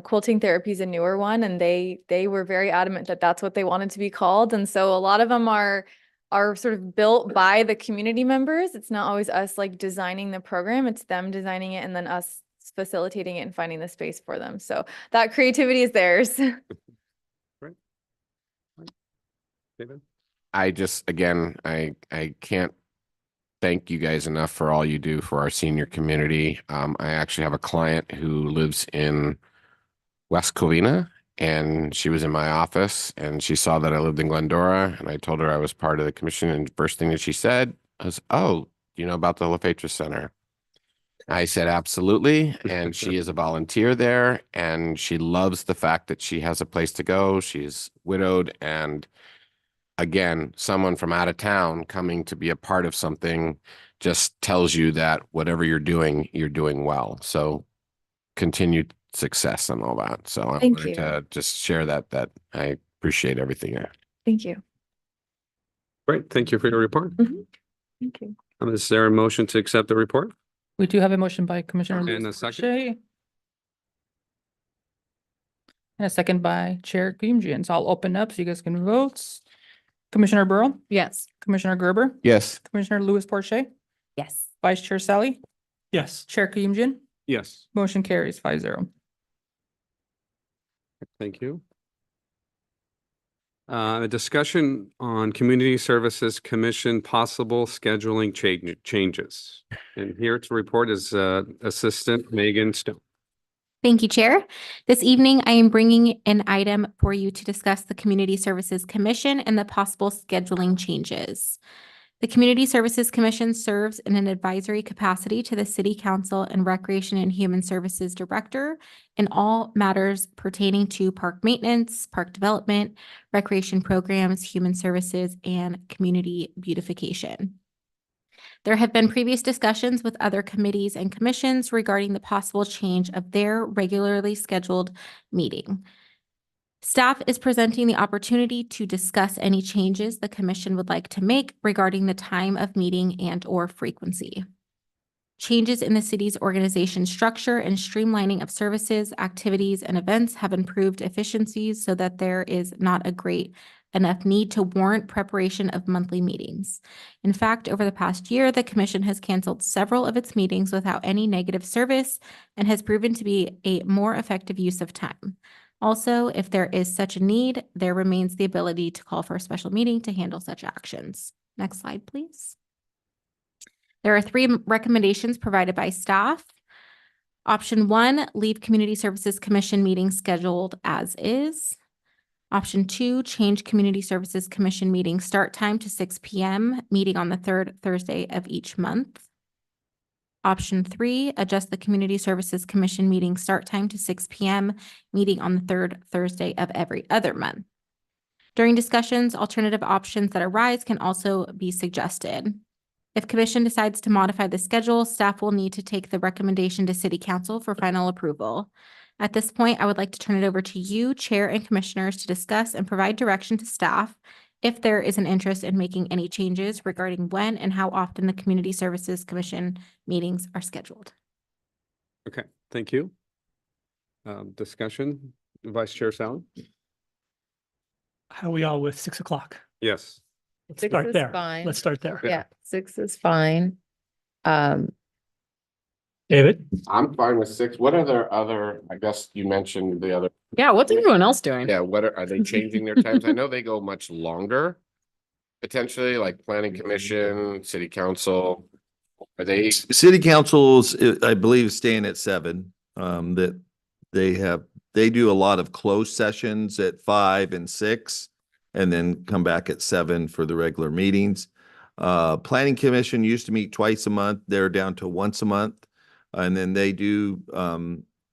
Speaker 12: Quilting Therapy is a newer one, and they were very adamant that that's what they wanted to be called. And so a lot of them are sort of built by the community members. It's not always us like designing the program, it's them designing it and then us facilitating it and finding the space for them. So that creativity is theirs.
Speaker 1: David?
Speaker 4: I just, again, I can't thank you guys enough for all you do for our senior community. I actually have a client who lives in West Covina, and she was in my office and she saw that I lived in Glendora, and I told her I was part of the commission, and the first thing that she said was, "Oh, you know about the LaFetra Center?" I said, "Absolutely." And she is a volunteer there, and she loves the fact that she has a place to go. She's widowed, and again, someone from out of town coming to be a part of something just tells you that whatever you're doing well. So continued success and all that. So I
Speaker 12: Thank
Speaker 4: wanted
Speaker 12: you.
Speaker 4: to just share that I appreciate everything there.
Speaker 12: Thank you.
Speaker 1: Great, thank you for your report.
Speaker 12: Thank you.
Speaker 1: Is there a motion to accept the report?
Speaker 2: We do have a motion by Commissioner
Speaker 1: And a
Speaker 2: Lewis
Speaker 1: second?
Speaker 2: Porche. And a second by Chair Kuyumjian. So I'll open up so you guys can vote. Commissioner Burrow,
Speaker 9: Yes.
Speaker 2: Commissioner Gerber,
Speaker 4: Yes.
Speaker 2: Commissioner Lewis Porche,
Speaker 3: Yes.
Speaker 2: Vice Chair Sally,
Speaker 5: Yes.
Speaker 2: Chair Kuyumjian.
Speaker 1: Yes.
Speaker 2: Motion carries 5-0.
Speaker 1: Thank you. A discussion on Community Services Commission possible scheduling changes. And here to report is Assistant Megan Stone.
Speaker 10: Thank you, Chair. This evening, I am bringing an item for you to discuss the Community Services Commission and the possible scheduling changes. The Community Services Commission serves in an advisory capacity to the City Council and Recreation and Human Services Director in all matters pertaining to park maintenance, park development, recreation programs, human services, and community beautification. There have been previous discussions with other committees and commissions regarding the possible change of their regularly scheduled meeting. Staff is presenting the opportunity to discuss any changes the commission would like to make regarding the time of meeting and/or frequency. Changes in the city's organization structure and streamlining of services, activities, and events have improved efficiencies so that there is not a great enough need to warrant preparation of monthly meetings. In fact, over the past year, the commission has canceled several of its meetings without any negative service and has proven to be a more effective use of time. Also, if there is such a need, there remains the ability to call for a special meeting to handle such actions. Next slide, please. There are 3 recommendations provided by staff. Option 1, leave Community Services Commission meeting scheduled as is. Option 2, change Community Services Commission meeting start time to 6 p.m., meeting on the 3rd Thursday of each month. Option 3, adjust the Community Services Commission meeting start time to 6 p.m., meeting on the 3rd Thursday of every other month. During discussions, alternative options that arise can also be suggested. If commission decides to modify the schedule, staff will need to take the recommendation to City Council for final approval. At this point, I would like to turn it over to you, Chair and Commissioners, to discuss and provide direction to staff if there is an interest in making any changes regarding when and how often the Community Services Commission meetings are scheduled.
Speaker 1: Okay, thank you. Discussion, Vice Chair Sally?
Speaker 5: How are we all with 6 o'clock?
Speaker 1: Yes.
Speaker 5: Let's
Speaker 3: 6
Speaker 5: start
Speaker 3: is
Speaker 5: there.
Speaker 3: fine.
Speaker 5: Let's start there.
Speaker 3: Yeah, 6 is fine.
Speaker 5: David?
Speaker 4: I'm fine with 6. What other, I guess you mentioned the other,
Speaker 9: Yeah, what's everyone else doing?
Speaker 4: yeah, are they changing their times? I know they go much longer. Potentially, like planning commission, city council. Are they,
Speaker 7: City councils, I believe, staying at 7. That they do a lot of closed sessions at 5 and 6, and then come back at 7 for the regular meetings. Planning commission used to meet twice a month. They're down to once a month. And then they do,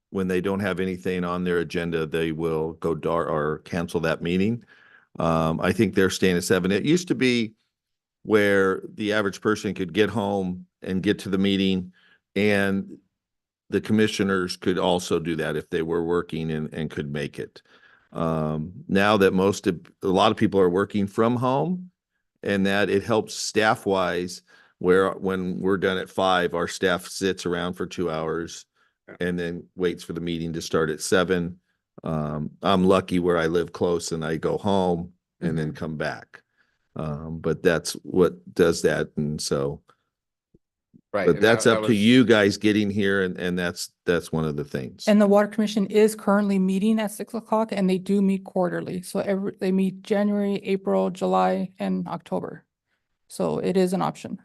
Speaker 7: when they don't have anything on their agenda, they will go dark or cancel that meeting. I think they're staying at 7. It used to be where the average person could get home and get to the meeting, and the commissioners could also do that if they were working and could make it. Now that a lot of people are working from home, and that it helps staff wise, where when we're done at 5, our staff sits around for 2 hours and then waits for the meeting to start at 7. I'm lucky where I live close and I go home and then come back. But that's what does that. And so,
Speaker 4: right?
Speaker 7: but
Speaker 4: and
Speaker 7: that's
Speaker 4: that
Speaker 7: up to
Speaker 4: was-
Speaker 7: you guys getting here. And that's one of the things.
Speaker 2: And the Water Commission is currently meeting at 6 o'clock and they do meet quarterly. So they meet January, April, July, and October. So it is an option.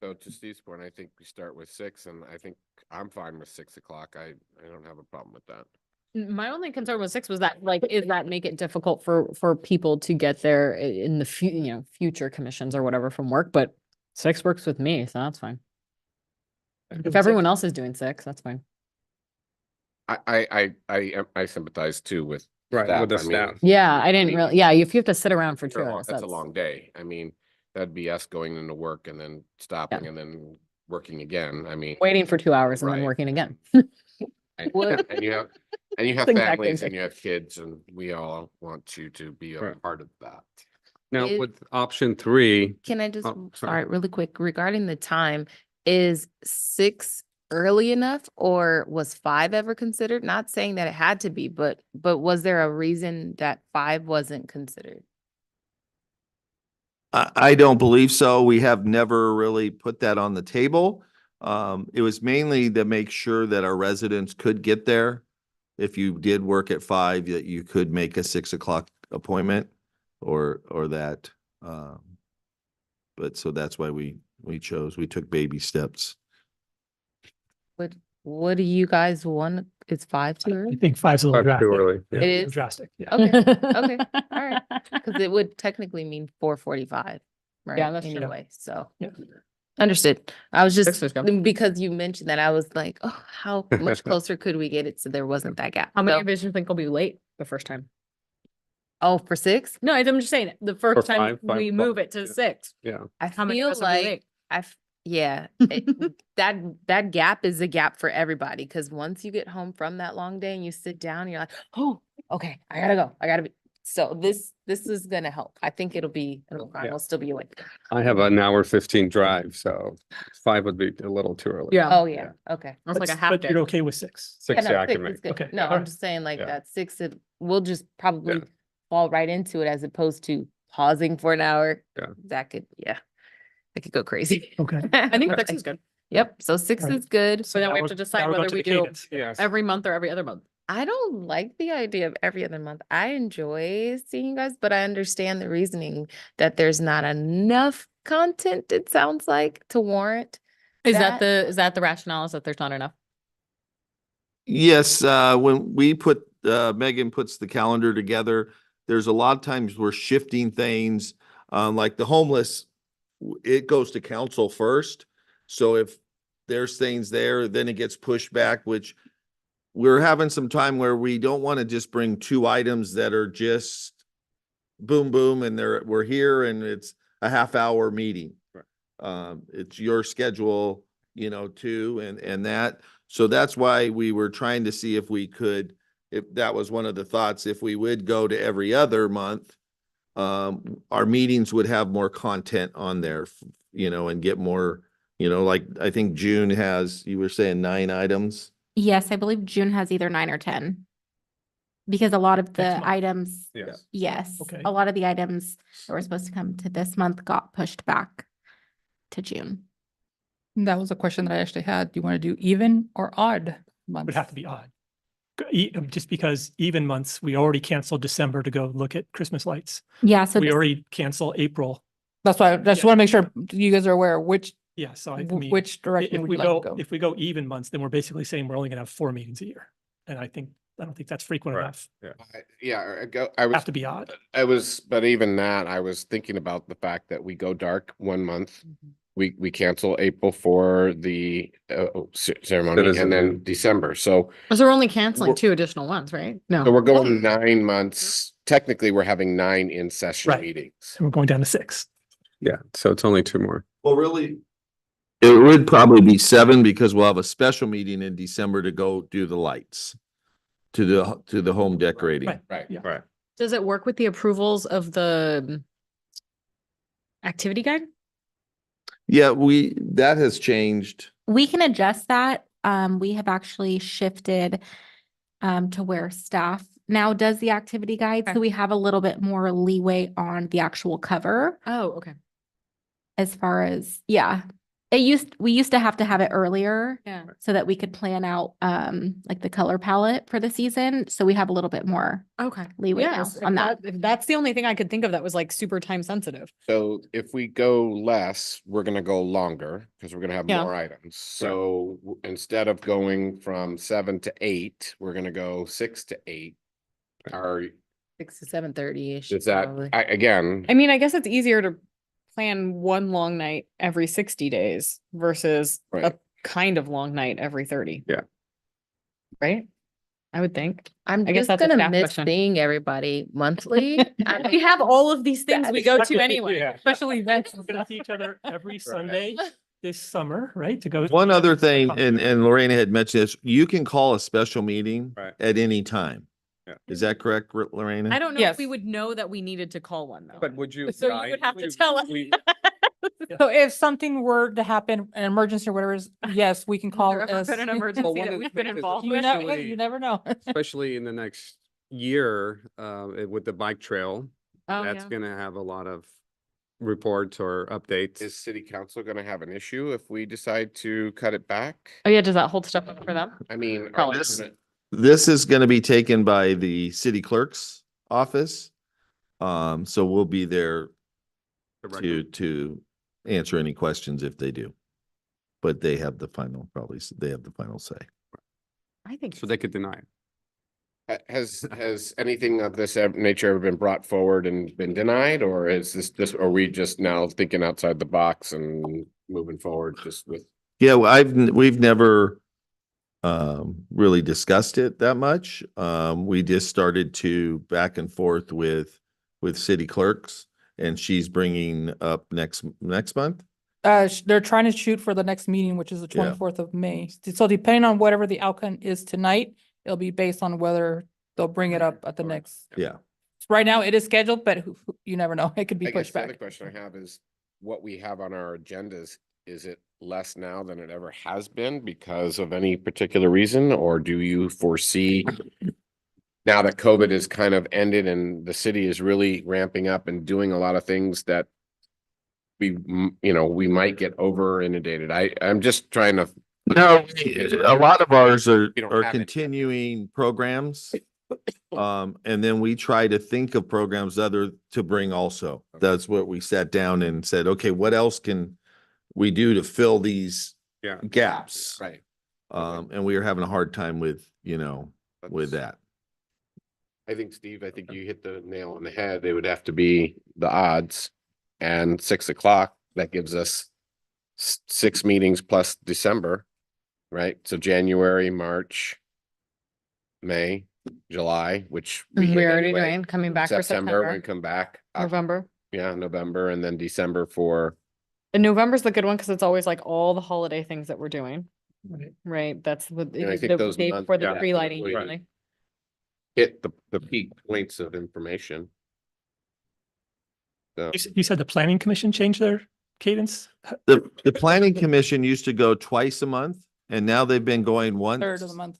Speaker 4: So to Steve's point, I think we start with 6, and I think I'm fine with 6 o'clock. I don't have a problem with that.
Speaker 9: My only concern with 6 was that, like, is that make it difficult for people to get there in the future commissions or whatever from work, but 6 works with me, so that's fine. If everyone else is doing 6, that's fine.
Speaker 4: I sympathize too with
Speaker 1: Right, with the
Speaker 4: I mean,
Speaker 1: staff.
Speaker 9: Yeah, I didn't
Speaker 4: mean,
Speaker 9: really, if you have to sit around for 2
Speaker 4: sure,
Speaker 9: hours,
Speaker 4: that's a long day. I mean, that'd be us going into work and then stopping and then working again. I mean,
Speaker 9: waiting for 2 hours and then
Speaker 4: Right.
Speaker 9: working again.
Speaker 4: and
Speaker 9: What?
Speaker 4: and you have
Speaker 9: Exactly
Speaker 4: families
Speaker 9: right.
Speaker 4: and you have kids, and we all want you to be a
Speaker 1: Right.
Speaker 4: part of that.
Speaker 1: Now
Speaker 3: Is-
Speaker 1: with option 3,
Speaker 3: Can I just,
Speaker 1: Oh, sorry.
Speaker 3: sorry, really quick, regarding the time, is 6 early enough, or was 5 ever considered? Not saying that it had to be, but was there a reason that 5 wasn't considered?
Speaker 7: I don't believe so. We have never really put that on the table. It was mainly to make sure that our residents could get there. if you did work at 5, that you could make a 6 o'clock appointment or that. But so that's why we took baby steps.
Speaker 3: What do you guys want? It's 5 too
Speaker 5: I
Speaker 3: early?
Speaker 5: think 5's a little
Speaker 1: 5's too
Speaker 5: drastic.
Speaker 1: early.
Speaker 5: Yeah,
Speaker 3: It
Speaker 5: a little
Speaker 3: is?
Speaker 5: drastic, yeah.
Speaker 3: Okay, all right. Because it would technically mean 4:45, right?
Speaker 9: Yeah, that's true.
Speaker 3: Anyway, so.
Speaker 5: Yeah.
Speaker 3: Understood. I was
Speaker 9: Six
Speaker 3: just,
Speaker 9: is good.
Speaker 3: because you mentioned that, I was like, oh, how much closer could we get it so there wasn't that gap?
Speaker 9: How many
Speaker 3: So-
Speaker 9: of you think will be late the first time?
Speaker 3: Oh, for 6?
Speaker 9: No, I'm just saying, the first time
Speaker 1: 5
Speaker 9: we
Speaker 1: o'clock,
Speaker 9: move it to
Speaker 1: yeah.
Speaker 9: 6.
Speaker 1: Yeah.
Speaker 3: I
Speaker 9: How many of
Speaker 3: feel
Speaker 9: us will be
Speaker 3: like,
Speaker 9: late?
Speaker 3: yeah, that gap is a gap for everybody. Because once you get home from that long day and you sit down, you're like, oh, okay, I gotta go. I gotta be. So this is gonna help. I think it'll be fine.
Speaker 1: Yeah.
Speaker 3: We'll still be awake.
Speaker 1: I have an hour 15 drive, so 5 would be a little too early.
Speaker 9: Yeah.
Speaker 3: Oh, yeah, okay.
Speaker 9: It's like a half
Speaker 5: But
Speaker 9: day.
Speaker 5: you're okay with 6?
Speaker 1: 6,
Speaker 3: Yeah,
Speaker 1: yeah,
Speaker 3: no,
Speaker 1: I can
Speaker 3: 6
Speaker 1: make.
Speaker 3: is good.
Speaker 5: Okay,
Speaker 3: No, I'm
Speaker 5: alright.
Speaker 3: just saying like
Speaker 1: Yeah.
Speaker 3: that 6, we'll just probably fall right into it as opposed to pausing for an hour.
Speaker 1: Yeah.
Speaker 3: That could go crazy.
Speaker 5: Okay.
Speaker 9: I think
Speaker 3: We're
Speaker 9: 6
Speaker 3: like-
Speaker 9: is good.
Speaker 3: Yep, so 6
Speaker 5: Alright.
Speaker 3: is good.
Speaker 9: So then
Speaker 5: Now
Speaker 9: we have
Speaker 5: we're-
Speaker 9: to
Speaker 5: now
Speaker 9: decide
Speaker 5: we're going
Speaker 9: whether
Speaker 5: to
Speaker 9: we
Speaker 5: the
Speaker 9: do
Speaker 5: cadence.
Speaker 1: Yes.
Speaker 9: every month or every other month.
Speaker 3: I don't like the idea of every other month. I enjoy seeing you guys, but I understand the reasoning that there's not enough content, it sounds like, to warrant.
Speaker 9: Is that
Speaker 3: That-
Speaker 9: the rationale is that there's not enough?
Speaker 7: Yes, when we put, Megan puts the calendar together, there's a lot of times we're shifting things, like the homeless, it goes to council first. So if there's things there, then it gets pushed back, which we're having some time where we don't want to just bring 2 items that are just boom, boom, and we're here and it's a half-hour meeting. It's your schedule, too, and that. So that's why we were trying to see if we could, if that was one of the thoughts, if we would go to every other month, our meetings would have more content on there, and get more, like I think June has, you were saying 9 items.
Speaker 10: Yes, I believe June has either 9 or 10. Because a lot of
Speaker 5: Next
Speaker 10: the
Speaker 5: month.
Speaker 10: items,
Speaker 1: Yes.
Speaker 10: yes,
Speaker 5: Okay.
Speaker 10: a lot of the items that were supposed to come to this month got pushed back to June.
Speaker 2: That was a question that I actually had. Do you want to do even or odd
Speaker 5: Would
Speaker 2: months?
Speaker 5: have to be odd. Just because even months, we already canceled December to go look at Christmas lights.
Speaker 10: Yeah, so
Speaker 5: We
Speaker 10: this-
Speaker 5: already canceled April.
Speaker 2: That's why I just
Speaker 5: Yeah.
Speaker 2: want to make sure you guys are aware which,
Speaker 5: Yeah, so I mean.
Speaker 2: which direction
Speaker 5: If
Speaker 2: would
Speaker 5: we
Speaker 2: you like to
Speaker 5: go,
Speaker 2: go?
Speaker 5: if we go even months, then we're basically saying we're only gonna have 4 meetings a year. And I don't think that's frequent
Speaker 1: Right.
Speaker 5: enough.
Speaker 4: I was.
Speaker 5: Have to be odd.
Speaker 4: But even that, I was thinking about the fact that we go dark one month. We cancel April for the ceremony and
Speaker 1: Citizen.
Speaker 4: then December. So
Speaker 9: So we're only canceling
Speaker 4: We're-
Speaker 9: 2 additional ones, right?
Speaker 4: so
Speaker 9: No.
Speaker 4: we're going 9 months. Technically, we're having 9 in-session
Speaker 5: Right.
Speaker 4: meetings.
Speaker 5: And we're going down to 6.
Speaker 1: Yeah, so it's only 2 more.
Speaker 7: Well, really, it would probably be 7 because we'll have a special meeting in December to go do the lights to the home decorating.
Speaker 5: Right.
Speaker 4: Right.
Speaker 5: Yeah.
Speaker 1: Right.
Speaker 9: Does it work with the approvals of the activity guide?
Speaker 7: Yeah, that has changed.
Speaker 10: we can adjust that. We have actually shifted to where staff now does the activity guide.
Speaker 9: Okay.
Speaker 10: So we have a little bit more leeway on the actual cover
Speaker 9: Oh, okay.
Speaker 10: as far as, yeah. We used to have to have it earlier
Speaker 9: Yeah.
Speaker 10: so that we could plan out like the color palette for the season. So we have a little bit more
Speaker 9: Okay.
Speaker 10: leeway now
Speaker 9: Yes,
Speaker 10: on that.
Speaker 9: if that's the only thing I could think of that was like super time sensitive.
Speaker 4: So if we go less, we're gonna go longer because we're gonna have
Speaker 9: Yeah.
Speaker 4: more items. So instead of going from 7 to 8, we're gonna go 6 to 8. Are,
Speaker 3: 6 to 7:30-ish.
Speaker 4: is that,
Speaker 3: probably.
Speaker 4: again,
Speaker 9: I mean, I guess it's easier to plan one long night every 60 days versus a
Speaker 4: Right.
Speaker 9: kind of long night every 30.
Speaker 1: Yeah.
Speaker 9: Right? I would think.
Speaker 3: I'm
Speaker 9: I guess
Speaker 3: just
Speaker 9: that's a
Speaker 3: gonna
Speaker 9: staff
Speaker 3: miss
Speaker 9: question.
Speaker 3: seeing everybody monthly. I
Speaker 9: We
Speaker 3: mean,
Speaker 9: have all of these things we go to
Speaker 5: Yeah.
Speaker 9: anyway, especially events.
Speaker 5: We're gonna see each other every Sunday this summer, right? To go.
Speaker 7: One other thing,
Speaker 5: Conference.
Speaker 7: and Lorena had mentioned this, you can call a special meeting
Speaker 1: Right.
Speaker 7: at any time.
Speaker 1: Yeah.
Speaker 7: Is that correct, Lorena?
Speaker 9: I don't know if we
Speaker 2: Yes.
Speaker 9: would know that we needed to call one though.
Speaker 1: But would you?
Speaker 9: So you would have to tell us.
Speaker 2: So if something were to happen, an emergency or whatever is, yes, we can call
Speaker 9: There ever
Speaker 2: us.
Speaker 9: been an emergency
Speaker 1: one
Speaker 9: that
Speaker 1: of the
Speaker 9: we've been
Speaker 1: things is
Speaker 9: involved
Speaker 2: You
Speaker 9: with?
Speaker 2: never,
Speaker 1: especially-
Speaker 2: you never know.
Speaker 1: Especially in the next year, with the bike trail,
Speaker 9: Oh,
Speaker 1: that's
Speaker 9: yeah.
Speaker 1: gonna have a lot of reports or updates.
Speaker 4: is city council gonna have an issue if we decide to cut it back?
Speaker 9: Oh, yeah, does that hold stuff up for them?
Speaker 4: I mean, are
Speaker 9: Probably.
Speaker 4: they gonna-
Speaker 7: This is gonna be taken by the city clerk's office. So we'll be there to answer any questions if they do. But they have the final, they have the final say.
Speaker 9: I think.
Speaker 1: So they could deny it.
Speaker 4: Has anything of this nature ever been brought forward and been denied, or is this just, are we just now thinking outside the box and moving forward just with?
Speaker 7: Yeah, well, we've never really discussed it that much. We just started to back and forth with city clerks, and she's bringing up next month.
Speaker 2: They're trying to shoot for the next meeting, which is the
Speaker 7: Yeah.
Speaker 2: 24th of May. So depending on whatever the outcome is tonight, it'll be based on whether they'll bring it up at the next.
Speaker 7: Yeah.
Speaker 2: Right now it is scheduled, but you never know. It could be
Speaker 4: I guess
Speaker 2: pushed
Speaker 4: the other
Speaker 2: back.
Speaker 4: question I have is what we have on our agendas, is it less now than it ever has been because of any particular reason? Or do you foresee now that COVID is kind of ended and the city is really ramping up and doing a lot of things that we might get over inundated? I'm just trying to.
Speaker 7: No, a lot of ours are
Speaker 4: We don't have it.
Speaker 7: continuing programs. And then we try to think of programs other to bring also. That's what we sat down and said, okay, what else can we do to fill these
Speaker 1: Yeah.
Speaker 7: gaps?
Speaker 4: Right.
Speaker 7: And we are having a hard time with
Speaker 4: That's-
Speaker 7: that.
Speaker 4: I think, Steve, I think you hit the nail on the head. They would have to be the odds and 6 o'clock. That gives us 6 meetings plus December, right? So January, March, May, July, which we hit
Speaker 9: We're already
Speaker 4: anyway.
Speaker 9: doing, coming back for
Speaker 4: September, we
Speaker 9: September,
Speaker 4: come back.
Speaker 9: November.
Speaker 4: Yeah, November, and then December for,
Speaker 9: And November's the good one because it's always like all the holiday things that we're doing,
Speaker 5: Right.
Speaker 9: right? That's what
Speaker 4: And I think
Speaker 9: the
Speaker 4: those
Speaker 9: day
Speaker 4: months-
Speaker 9: before the
Speaker 4: yeah,
Speaker 9: tree lighting
Speaker 4: right.
Speaker 9: usually.
Speaker 4: hit the peak points of information. So,
Speaker 5: You said the planning commission changed their cadence?
Speaker 7: The planning commission used to go twice a month, and now they've been going once.
Speaker 2: Third of the month.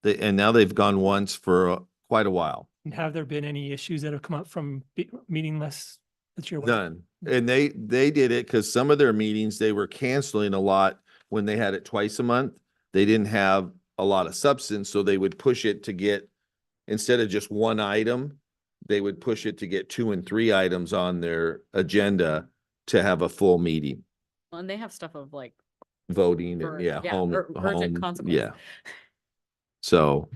Speaker 7: And now they've gone once for quite a while.
Speaker 5: And have there been any issues that have come up from meeting less that you're aware of?
Speaker 7: None. And they did it because some of their meetings, they were canceling a lot when they had it twice a month. They didn't have a lot of substance, so they would push it to get, instead of just one item, they would push it to get 2 and 3 items on their agenda to have a full meeting,
Speaker 9: And they have stuff of like,
Speaker 7: voting
Speaker 9: For-
Speaker 7: and
Speaker 9: yeah, urgent consequence.
Speaker 7: yeah. So,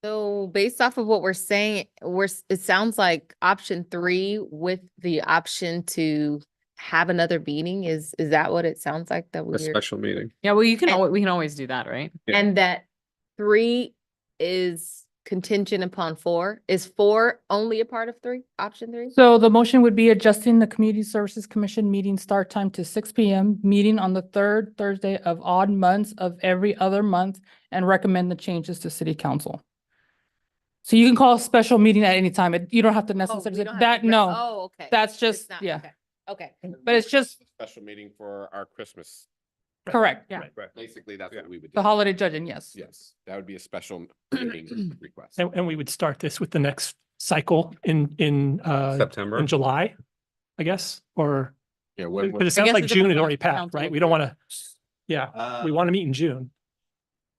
Speaker 3: So based off of what we're saying, it sounds like option 3 with the option to have another meeting is that what it sounds like that
Speaker 1: A
Speaker 3: we're,
Speaker 1: special meeting.
Speaker 9: yeah, well, you can,
Speaker 3: And-
Speaker 9: we can always do that, right?
Speaker 1: Yeah.
Speaker 3: and that 3 is contingent upon 4? Is 4 only a part of 3, option 3?
Speaker 2: So the motion would be adjusting the Community Services Commission meeting start time to 6 p.m., meeting on the third Thursday of odd months of every other month, and recommend the changes to city council. So you can call a special meeting at any time. You don't have to
Speaker 3: Oh,
Speaker 2: necessarily,
Speaker 3: we don't have
Speaker 2: that,
Speaker 3: to re-
Speaker 2: no,
Speaker 3: Oh, okay.
Speaker 2: that's
Speaker 3: It's
Speaker 2: just,
Speaker 3: not-
Speaker 2: yeah,
Speaker 3: Okay.
Speaker 2: but it's just
Speaker 4: special meeting for our Christmas.
Speaker 2: correct, yeah.
Speaker 5: Right.
Speaker 4: Basically, that's what we would do.
Speaker 2: The holiday judging, yes.
Speaker 4: Yes, that would be a special meeting request.
Speaker 5: And we would start this with the next cycle in
Speaker 1: September.
Speaker 5: in July, I guess, or,
Speaker 4: Yeah,
Speaker 5: but it
Speaker 9: I
Speaker 5: sounds
Speaker 9: guess
Speaker 5: like
Speaker 9: it
Speaker 5: June
Speaker 9: depends
Speaker 5: had
Speaker 9: on
Speaker 5: already
Speaker 9: what
Speaker 5: passed,
Speaker 9: council
Speaker 5: right? We don't want to, we want to meet in June.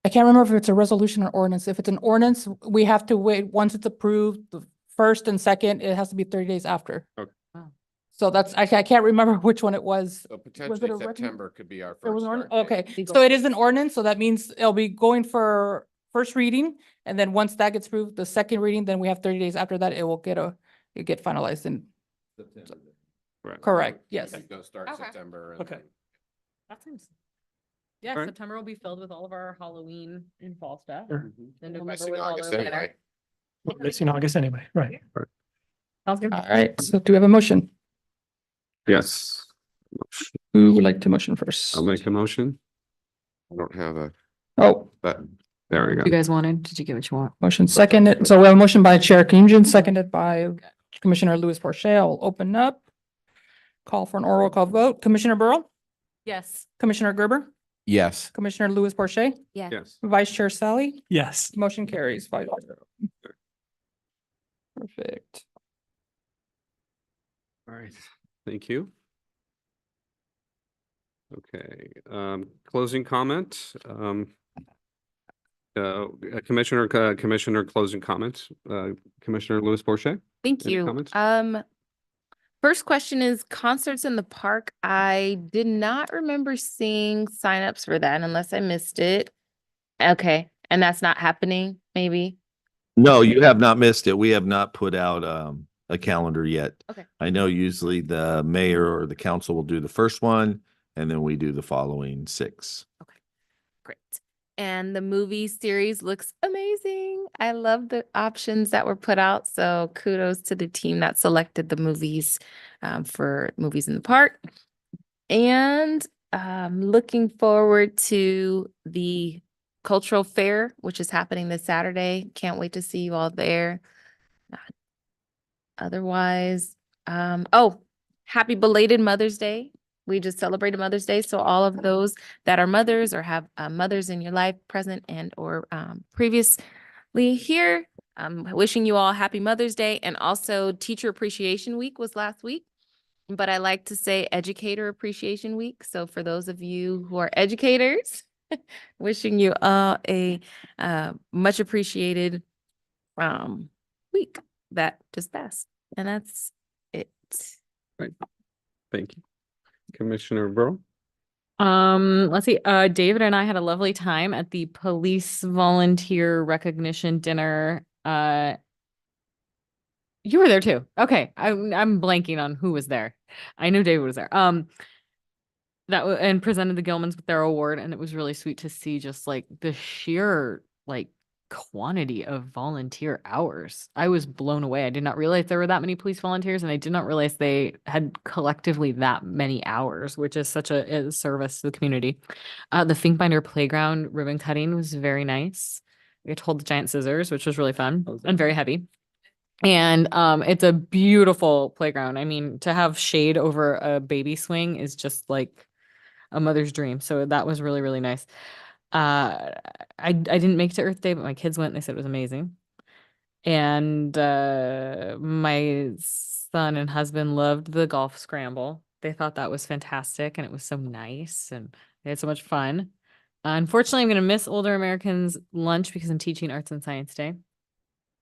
Speaker 2: I can't remember if it's a resolution or ordinance. If it's an ordinance, we have to wait, once it's approved, the first and second, it has to be 30 days after.
Speaker 1: Okay.
Speaker 9: Wow.
Speaker 2: So that's, I can't remember which one it was.
Speaker 4: So
Speaker 2: it
Speaker 4: potentially
Speaker 2: a recommend-
Speaker 4: September could be our
Speaker 2: There was
Speaker 4: first
Speaker 2: an
Speaker 4: start
Speaker 2: ordinance,
Speaker 4: date.
Speaker 2: okay,
Speaker 9: Legal
Speaker 2: so it is an ordinance, so that means it'll be going for first reading, and then once that gets approved, the second reading, then we have 30 days after that, it get finalized and correct, yes.
Speaker 4: I think they'll start
Speaker 3: Okay.
Speaker 4: September. and
Speaker 5: Okay.
Speaker 4: then-
Speaker 9: That seems. Yeah,
Speaker 1: Alright.
Speaker 9: September will be filled with all of our Halloween and fall stuff.
Speaker 5: Sure.
Speaker 9: Then
Speaker 4: We're
Speaker 9: November
Speaker 4: missing
Speaker 9: with all
Speaker 4: August
Speaker 9: our
Speaker 4: anyway.
Speaker 9: winter.
Speaker 5: We're missing August anyway, right?
Speaker 9: Sounds good.
Speaker 2: All right, so do we have a motion?
Speaker 1: Yes.
Speaker 2: Who would like to motion first?
Speaker 1: I'll make a motion.
Speaker 4: I don't have a,
Speaker 2: Oh,
Speaker 4: but
Speaker 1: There we go.
Speaker 9: You guys wanted, did you get what you want?
Speaker 2: motion seconded, so we have a motion by Chair Kunjan, seconded by Commissioner Louis Porche. I'll open up. Call for an oral call vote. Commissioner Burrow,
Speaker 9: Yes.
Speaker 2: Commissioner Gerber,
Speaker 4: yes.
Speaker 2: Commissioner Louis Porche,
Speaker 3: Yeah.
Speaker 1: Yes.
Speaker 2: Vice Chair Sally,
Speaker 5: Yes.
Speaker 2: motion carries 5-0. Perfect.
Speaker 1: All right, thank you. Okay, closing comment. Commissioner closing comments, Commissioner Louis Borche?
Speaker 3: Thank
Speaker 1: Any
Speaker 3: you.
Speaker 1: comments?
Speaker 3: First question is concerts in the park. I did not remember seeing signups for that unless I missed it. Okay, and that's not happening, maybe?
Speaker 7: No, you have not missed it. We have not put out a calendar yet.
Speaker 3: Okay.
Speaker 7: I know usually the mayor or the council will do the first one, and then we do the following 6.
Speaker 3: Great. And the movie series looks amazing. I love the options that were put out. So kudos to the team that selected the movies for movies in the park. And looking forward to the cultural fair, which is happening this Saturday. Can't wait to see you all there. Otherwise, happy belated Mother's Day. We just celebrated Mother's Day. So all of those that are mothers or have mothers in your life present and or previously here, wishing you all happy Mother's Day. And also Teacher Appreciation Week was last week, but I like to say Educator Appreciation Week. So for those of you who are educators, wishing you all a much appreciated week that just passed. And that's it.
Speaker 1: Thank you. Commissioner Burrow?
Speaker 9: Let's see. David and I had a lovely time at the police volunteer recognition dinner. You were there too. Okay. I'm blanking on who was there. I knew David was there. And presented the Gilmans with their award, and it was really sweet to see just like the sheer like quantity of volunteer hours. I was blown away. I did not realize there were that many police volunteers, and I did not realize they had collectively that many hours, which is such a service to the community. The Finkbinder playground ribbon cutting was very nice. We got to hold the giant scissors, which was really fun and very heavy. And it's a beautiful playground. I mean, to have shade over a baby swing is just like a mother's dream. So that was really, really nice. I didn't make it to Earth Day, but my kids went and they said it was amazing. And my son and husband loved the golf scramble. They thought that was fantastic and it was so nice and they had so much fun. Unfortunately, I'm going to miss Older Americans lunch because I'm teaching Arts and Science Day.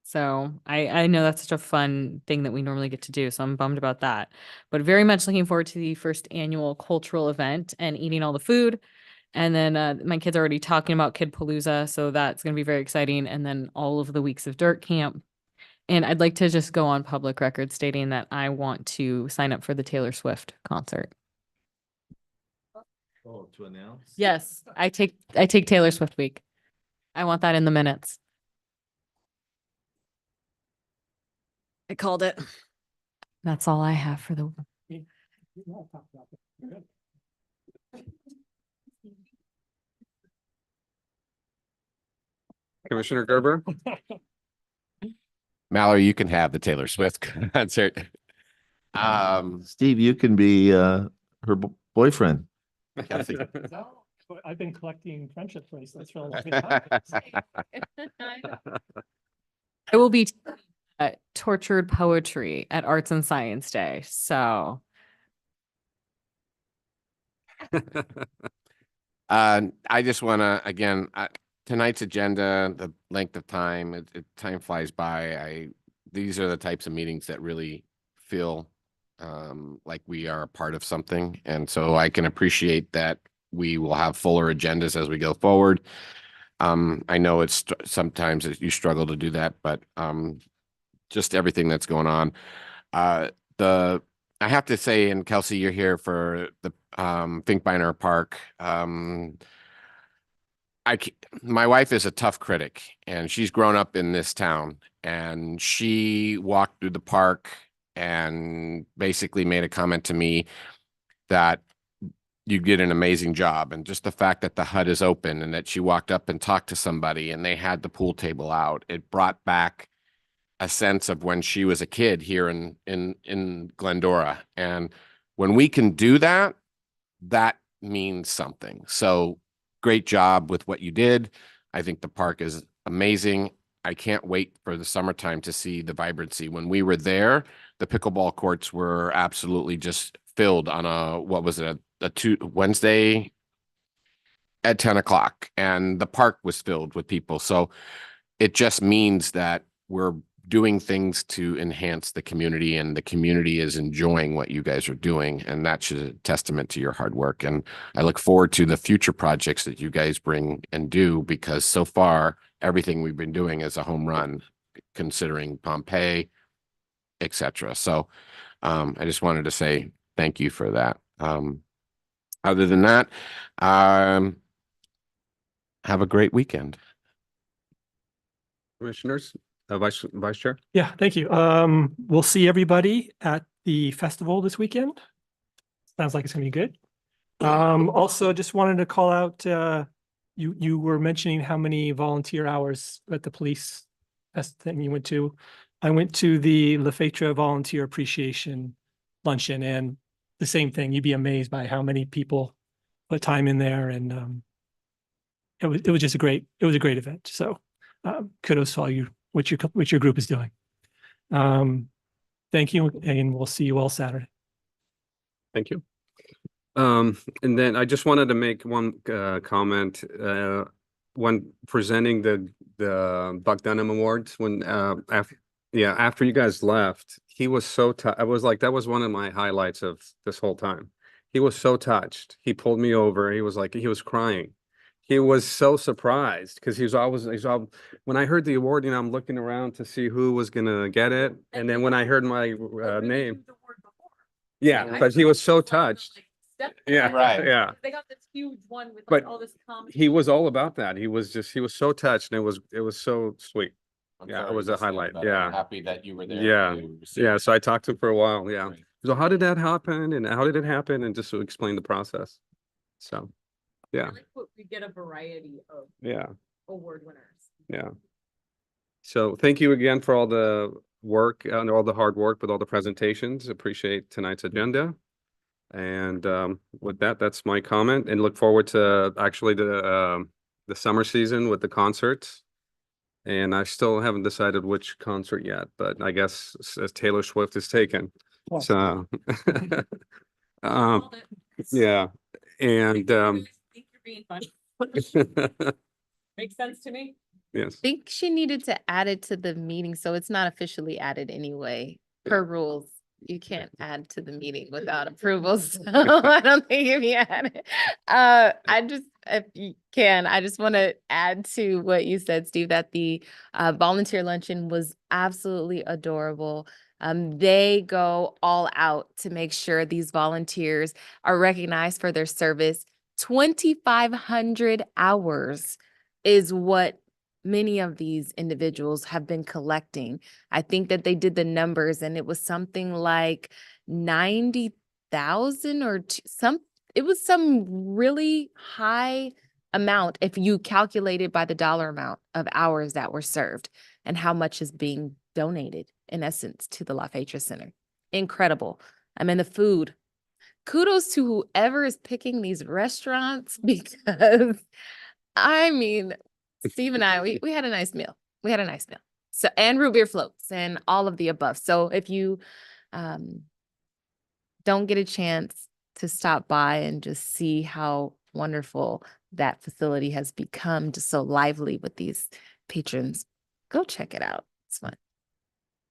Speaker 9: So I know that's such a fun thing that we normally get to do. So I'm bummed about that, but very much looking forward to the first annual cultural event and eating all the food. And then my kids are already talking about Kid Palooza, so that's going to be very exciting. And then all of the weeks of Dirt Camp. And I'd like to just go on public record stating that I want to sign up for the Taylor Swift concert.
Speaker 7: Oh, to announce?
Speaker 9: Yes, I take Taylor Swift week. I want that in the minutes. I called it. That's all I have for the.
Speaker 1: Commissioner Gerber?
Speaker 4: Mallory, you can have the Taylor Swift concert.
Speaker 7: Steve, you can be her boyfriend.
Speaker 4: Kelsey.
Speaker 5: I've been collecting friendship bracelets for a long time.
Speaker 9: I will be tortured poetry at Arts and Science Day. So
Speaker 4: I just want to, again, tonight's agenda, the length of time, time flies by. These are the types of meetings that really feel like we are a part of something. And so I can appreciate that we will have fuller agendas as we go forward. I know it's sometimes you struggle to do that, but just everything that's going on. I have to say, and Kelsey, you're here for the Finkbeiner Park. My wife is a tough critic, and she's grown up in this town, and she walked through the park and basically made a comment to me that you did an amazing job. And just the fact that the hut is open and that she walked up and talked to somebody and they had the pool table out, it brought back a sense of when she was a kid here in Glendora. And when we can do that, that means something. So great job with what you did. I think the park is amazing. I can't wait for the summertime to see the vibrancy. When we were there, the pickleball courts were absolutely just filled on a Wednesday? at 10 o'clock and the park was filled with people. So it just means that we're doing things to enhance the community and the community is enjoying what you guys are doing. And that's a testament to your hard work. And I look forward to the future projects that you guys bring and do, because so far everything we've been doing is a home run, considering Pompeii, etc. So I just wanted to say thank you for that. Other than that, have a great weekend.
Speaker 1: Commissioners, Vice Chair?
Speaker 5: Yeah, thank you. We'll see everybody at the festival this weekend. Sounds like it's gonna be good. Also just wanted to call out, you were mentioning how many volunteer hours at the police fest thing you went to. I went to the La Fetra Volunteer Appreciation Luncheon, and the same thing. You'd be amazed by how many people put time in there, and it was just a great event. So kudos to all you, what your group is doing. Thank you, and we'll see you all Saturday.
Speaker 1: Thank you. And then I just wanted to make one comment when presenting the Buck Dunham Awards. When after you guys left, he was so I was like, that was one of my highlights of this whole time. He was so touched. He pulled me over. He was like, he was crying. He was so surprised because when I heard the award, I'm looking around to see who was gonna get it, and then when I heard my name, yeah, but he was so touched. Yeah,
Speaker 4: Right.
Speaker 1: yeah.
Speaker 9: They got this huge one with
Speaker 1: But
Speaker 9: all this comment.
Speaker 1: He was all about that. He was so touched, and it was so sweet.
Speaker 4: I'm
Speaker 1: Yeah, it
Speaker 4: sorry
Speaker 1: was
Speaker 4: to
Speaker 1: a
Speaker 4: see
Speaker 1: highlight.
Speaker 4: that. I'm
Speaker 1: Yeah.
Speaker 4: happy that you were there.
Speaker 1: Yeah.
Speaker 4: to receive
Speaker 1: Yeah,
Speaker 4: it.
Speaker 1: so I talked to him for a while. Yeah.
Speaker 4: Great.
Speaker 1: So how did that happen, and how did it happen, and just to explain the process. So, yeah,
Speaker 9: We get a variety of
Speaker 1: yeah.
Speaker 9: award winners.
Speaker 1: Yeah. So thank you again for all the work and all the hard work with all the presentations. Appreciate tonight's agenda. And with that, that's my comment, and look forward to actually the summer season with the concerts. And I still haven't decided which concert yet, but I guess Taylor Swift is taken. So yeah. And
Speaker 9: Think you're being funny. Makes sense to me.
Speaker 1: yes.
Speaker 3: I think she needed to add it to the meeting, so it's not officially added anyway, per rules. You can't add to the meeting without approval, so I don't think if you add it. If you can, I just want to add to what you said, Steve, that the volunteer luncheon was absolutely adorable. They go all out to make sure these volunteers are recognized for their service. 2,500 hours is what many of these individuals have been collecting. I think that they did the numbers and it was something like 90,000 or it was some really high amount if you calculate it by the dollar amount of hours that were served and how much is being donated in essence to the La Fetra Center. Incredible. I mean, the food. Kudos to whoever is picking these restaurants because I mean, Steve and I, we had a nice meal. We had a nice meal. So, and root beer floats and all of the above. So if you don't get a chance to stop by and just see how wonderful that facility has become, just so lively with these patrons, go check it out. It's fun.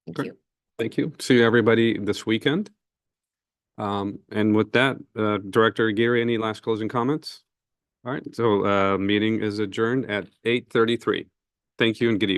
Speaker 3: Thank
Speaker 1: Great.
Speaker 3: you.
Speaker 1: Thank you. See everybody this weekend. And with that, Director Aguirre, any last closing comments? All right, so meeting is adjourned at 8:33. Thank you and good evening.